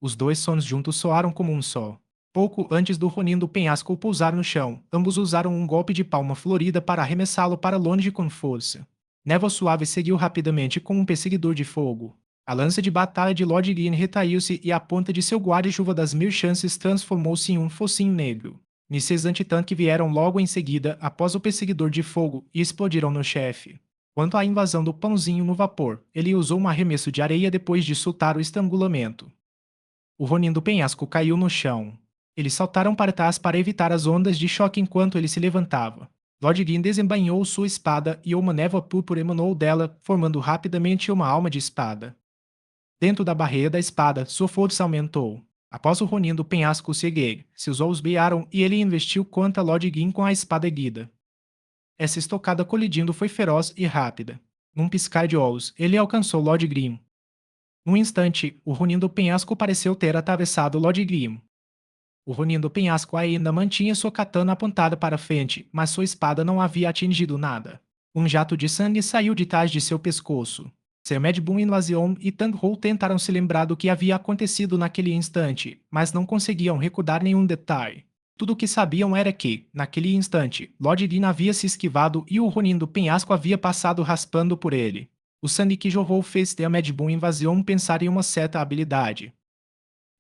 Os dois sons juntos soaram como um só. Pouco antes do Ronin do penhasco pousar no chão, ambos usaram um golpe de palma florida para arremessá-lo para longe com força. Névoa suave seguiu rapidamente com um perseguidor de fogo. A lança de batalha de Lord Green retraiu-se e a ponta de seu guarda-chuva das 1000 chances transformou-se em um focinho negro. Mísseis antitanque vieram logo em seguida após o perseguidor de fogo e explodiram no chefe. Quanto à invasão do pãozinho no vapor, ele usou um arremesso de areia depois de soltar o estrangulamento. O Ronin do penhasco caiu no chão. Eles saltaram para trás para evitar as ondas de choque enquanto ele se levantava. Lord Gin desembainhou sua espada e uma névoa púrpura emanou dela, formando rapidamente uma alma de espada. Dentro da barreira da espada, sua força aumentou. Após o Ronin do penhasco se erguer, seus olhos brilharam e ele investiu contra Lord Gin com a espada erguida. Essa estocada colidindo foi feroz e rápida. Num piscar de olhos, ele alcançou Lord Grim. Num instante, o Ronin do penhasco pareceu ter atravessado Lord Grim. O Ronin do penhasco ainda mantinha sua katana apontada para frente, mas sua espada não havia atingido nada. Um jato de sangue saiu de trás de seu pescoço. Sir Mad Boom Invasion e Tang-Ho tentaram se lembrar do que havia acontecido naquele instante, mas não conseguiam recordar nenhum detalhe. Tudo o que sabiam era que, naquele instante, Lord Din havia se esquivado e o Ronin do penhasco havia passado raspando por ele. O sangue que jorrou fez ter a Mad Boom Invasion pensar em uma certa habilidade.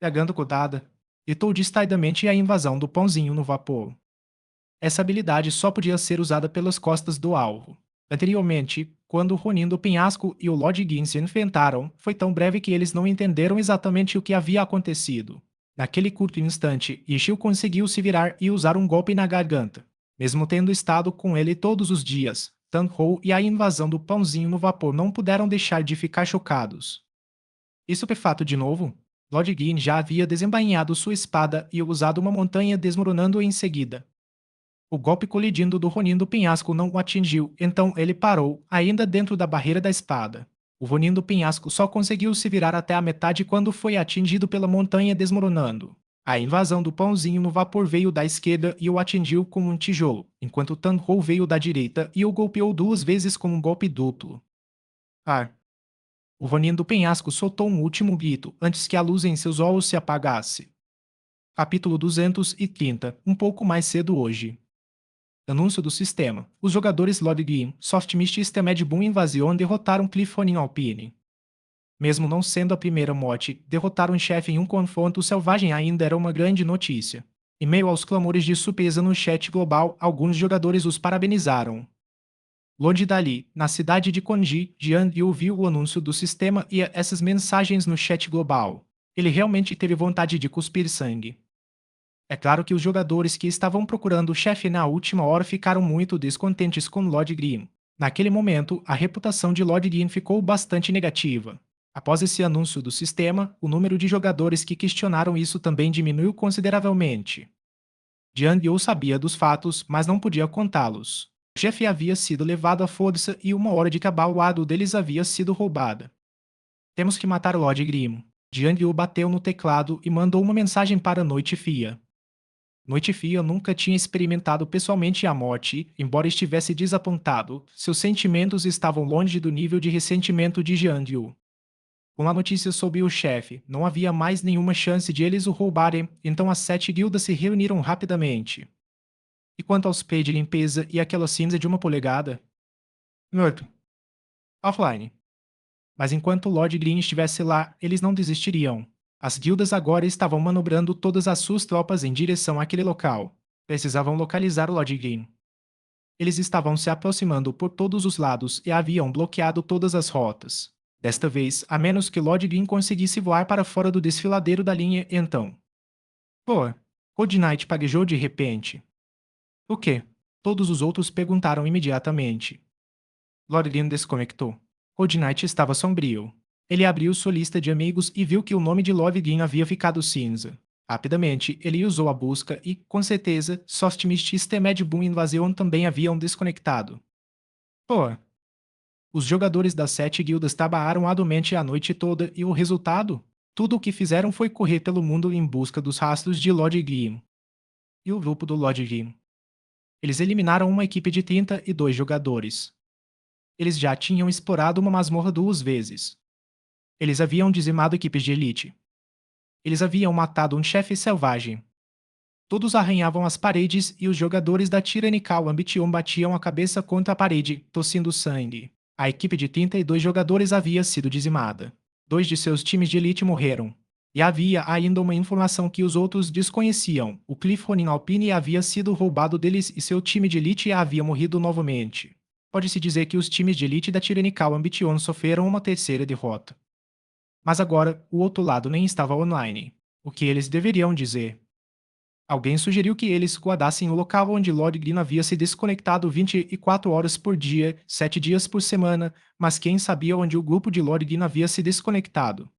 Pegando cuidado, gritou distraidamente a invasão do pãozinho no vapor. Essa habilidade só podia ser usada pelas costas do alvo. Anteriormente, quando o Ronin do penhasco e o Lord Gin se enfrentaram, foi tão breve que eles não entenderam exatamente o que havia acontecido. Naquele curto instante, Ishio conseguiu se virar e usar um golpe na garganta. Mesmo tendo estado com ele todos os dias, Tang-Ho e a invasão do pãozinho no vapor não puderam deixar de ficar chocados. Estupefato de novo, Lord Gin já havia desembainhado sua espada e usado uma montanha desmoronando em seguida. O golpe colidindo do Ronin do penhasco não o atingiu, então ele parou, ainda dentro da barreira da espada. O Ronin do penhasco só conseguiu se virar até a metade quando foi atingido pela montanha desmoronando. A invasão do pãozinho no vapor veio da esquerda e o atingiu com um tijolo, enquanto Tang-Ho veio da direita e o golpeou 2 vezes com um golpe duplo. O Ronin do penhasco soltou um último grito antes que a luz em seus olhos se apagasse. Capítulo 230, um pouco mais cedo hoje. Anúncio do sistema. Os jogadores Lord Game, Soft Mist e Stemed Boom Invasion derrotaram Cliffonin Alpine. Mesmo não sendo a primeira morte, derrotar um chefe em um confronto selvagem ainda era uma grande notícia. Em meio aos clamores de surpresa no chat global, alguns jogadores os parabenizaram. Longe dali, na cidade de Konji, Jian Yu viu o anúncio do sistema e essas mensagens no chat global. Ele realmente teve vontade de cuspir sangue. É claro que os jogadores que estavam procurando o chefe na última hora ficaram muito descontentes com Lord Grimm. Naquele momento, a reputação de Lord Grimm ficou bastante negativa. Após esse anúncio do sistema, o número de jogadores que questionaram isso também diminuiu consideravelmente. Jian Yu sabia dos fatos, mas não podia contá-los. O chefe havia sido levado à força e uma hora de cabalado deles havia sido roubada. Temos que matar Lord Grimm. Jian Yu bateu no teclado e mandou uma mensagem para Noite Fia. Noite Fia nunca tinha experimentado pessoalmente a morte, embora estivesse desapontado, seus sentimentos estavam longe do nível de ressentimento de Jian Yu. Com a notícia sobre o chefe, não havia mais nenhuma chance de eles o roubarem, então as 7 guildas se reuniram rapidamente. E quanto ao spray de limpeza e aquela cinza de 1 polegada? Morto. Offline. Mas enquanto Lord Green estivesse lá, eles não desistiriam. As guildas agora estavam manobrando todas as suas tropas em direção àquele local. Precisavam localizar o Lord Green. Eles estavam se aproximando por todos os lados e haviam bloqueado todas as rotas. Desta vez, a menos que Lord Green conseguisse voar para fora do desfiladeiro da linha, então. Pô, Code Knight paguejou de repente. O quê? Todos os outros perguntaram imediatamente. Lord Green desconectou. Code Knight estava sombrio. Ele abriu sua lista de amigos e viu que o nome de Lord Green havia ficado cinza. Rapidamente, ele usou a busca e, com certeza, Soft Mist e Stemed Boom Invasion também haviam desconectado. Pô, os jogadores das 7 guildas trabalharam arduamente a noite toda e o resultado? Tudo o que fizeram foi correr pelo mundo em busca dos rastros de Lord Grimm. E o grupo do Lord Grimm? Eles eliminaram uma equipe de 32 jogadores. Eles já tinham explorado uma masmorra 2 vezes. Eles haviam dizimado equipes de elite. Eles haviam matado um chefe selvagem. Todos arranhavam as paredes e os jogadores da Tyrannical Ambition batiam a cabeça contra a parede, tossindo sangue. A equipe de 32 jogadores havia sido dizimada. 2 de seus times de elite morreram. E havia ainda uma informação que os outros desconheciam. O Cliffonin Alpine havia sido roubado deles e seu time de elite havia morrido novamente. Pode-se dizer que os times de elite da Tyrannical Ambition sofreram uma terceira derrota. Mas agora, o outro lado nem estava online. O que eles deveriam dizer? Alguém sugeriu que eles guardassem o local onde Lord Green havia se desconectado 24 horas por dia, 7 dias por semana, mas quem sabia onde o grupo de Lord Green havia se desconectado?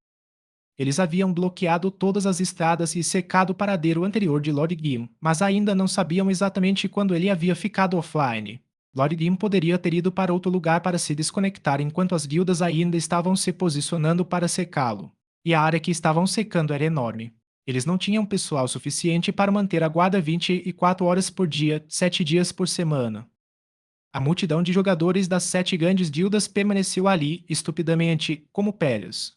Eles haviam bloqueado todas as estradas e secado o paradeiro anterior de Lord Green, mas ainda não sabiam exatamente quando ele havia ficado offline. Lord Green poderia ter ido para outro lugar para se desconectar enquanto as guildas ainda estavam se posicionando para secá-lo. E a área que estavam secando era enorme. Eles não tinham pessoal suficiente para manter a guarda 24 horas por dia, 7 dias por semana. A multidão de jogadores das 7 grandes guildas permaneceu ali, estupidamente, como pedras.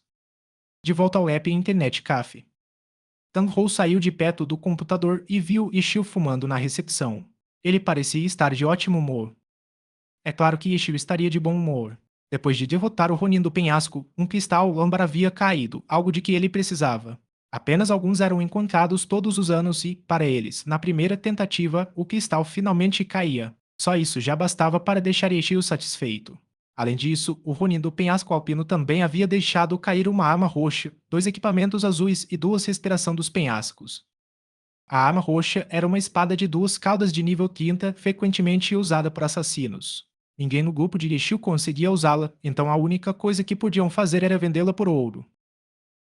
De volta ao app Internet Cafe. Tan-Ho saiu de perto do computador e viu Ishio fumando na recepção. Ele parecia estar de ótimo humor. É claro que Ishio estaria de bom humor. Depois de derrotar o Ronin do penhasco, um cristal âmbar havia caído, algo de que ele precisava. Apenas alguns eram encontrados todos os anos e, para eles, na primeira tentativa, o cristal finalmente caía. Só isso já bastava para deixar Ishio satisfeito. Além disso, o Ronin do penhasco alpino também havia deixado cair uma arma roxa, 2 equipamentos azuis e 2 respiração dos penhascos. A arma roxa era uma espada de 2 caudas de nível 30, frequentemente usada por assassinos. Ninguém no grupo de Ishio conseguia usá-la, então a única coisa que podiam fazer era vendê-la por ouro.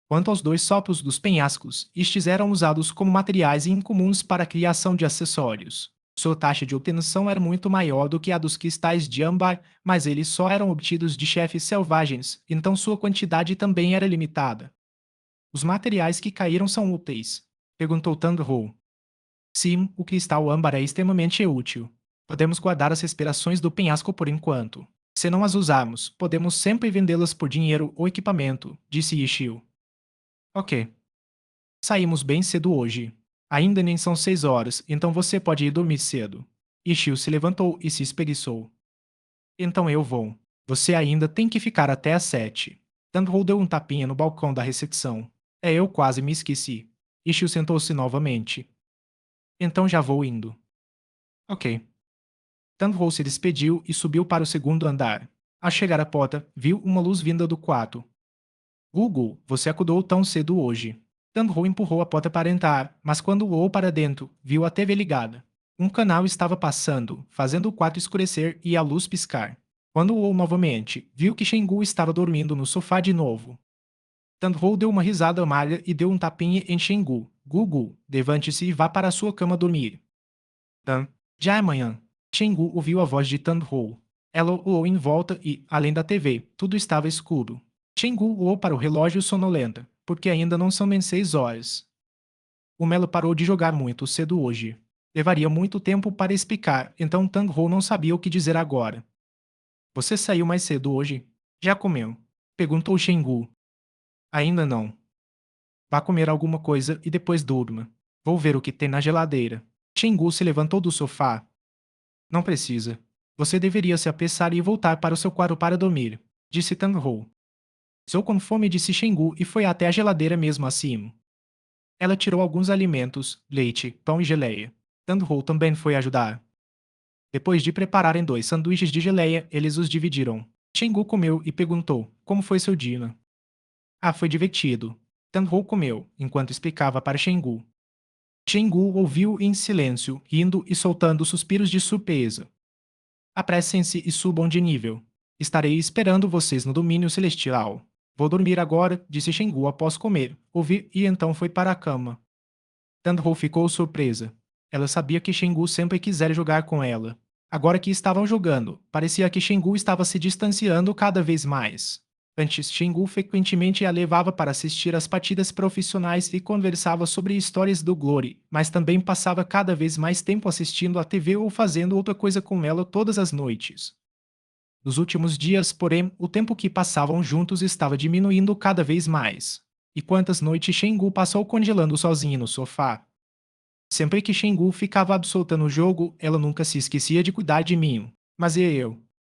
Quanto aos 2 sopros dos penhascos, estes eram usados como materiais incomuns para a criação de acessórios. Sua taxa de obtenção era muito maior do que a dos cristais de âmbar, mas eles só eram obtidos de chefes selvagens, então sua quantidade também era limitada. Os materiais que caíram são úteis? Perguntou Tandro. Sim, o cristal âmbar é extremamente útil. Podemos guardar as respirações do penhasco por enquanto. Se não as usarmos, podemos sempre vendê-las por dinheiro ou equipamento, disse Ishio. Ok. Saímos bem cedo hoje. Ainda nem são 6 horas, então você pode ir dormir cedo. Ishio se levantou e se espreguiçou. Então eu vou. Você ainda tem que ficar até às 7. Tandro deu um tapinha no balcão da recepção. Eu quase me esqueci. Ishio sentou-se novamente. Então já vou indo. Ok. Tandro se despediu e subiu para o segundo andar. Ao chegar à porta, viu uma luz vinda do quarto. Gugu, você acordou tão cedo hoje. Tandro empurrou a porta para entrar, mas quando voou para dentro, viu a TV ligada. Um canal estava passando, fazendo o quarto escurecer e a luz piscar. Quando voou novamente, viu que Shengu estava dormindo no sofá de novo. Tandro deu uma risada amarga e deu um tapinha em Shengu. Gugu, levante-se e vá para a sua cama dormir. Tan. Já é manhã. Shengu ouviu a voz de Tandro. Ela olhou em volta e, além da TV, tudo estava escuro. Shengu olhou para o relógio sonolenta, porque ainda não são nem 6 horas. O Melo parou de jogar muito cedo hoje. Levaria muito tempo para explicar, então Tang-Ho não sabia o que dizer agora. Você saiu mais cedo hoje? Já comeu? Perguntou Shengu. Ainda não. Vá comer alguma coisa e depois durma. Vou ver o que tem na geladeira. Shengu se levantou do sofá. Não precisa. Você deveria se apressar e voltar para o seu quarto para dormir, disse Tang-Ho. Estou com fome, disse Shengu e foi até a geladeira mesmo assim. Ela tirou alguns alimentos, leite, pão e geleia. Tandro também foi ajudar. Depois de prepararem 2 sanduíches de geleia, eles os dividiram. Shengu comeu e perguntou, como foi seu dia? Ah, foi divertido. Tandro comeu, enquanto explicava para Shengu. Shengu ouviu em silêncio, rindo e soltando suspiros de surpresa. Apressem-se e subam de nível. Estarei esperando vocês no domínio celestial. Vou dormir agora, disse Shengu após comer, ouvir e então foi para a cama. Tandro ficou surpresa. Ela sabia que Shengu sempre quisera jogar com ela. Agora que estavam jogando, parecia que Shengu estava se distanciando cada vez mais. Antes, Shengu frequentemente a levava para assistir às partidas profissionais e conversava sobre histórias do Glory, mas também passava cada vez mais tempo assistindo à TV ou fazendo outra coisa com ela todas as noites. Nos últimos dias, porém, o tempo que passavam juntos estava diminuindo cada vez mais. E quantas noites Shengu passou congelando sozinho no sofá? Sempre que Shengu ficava absorta no jogo, ela nunca se esquecia de cuidar de mim. Mas e eu?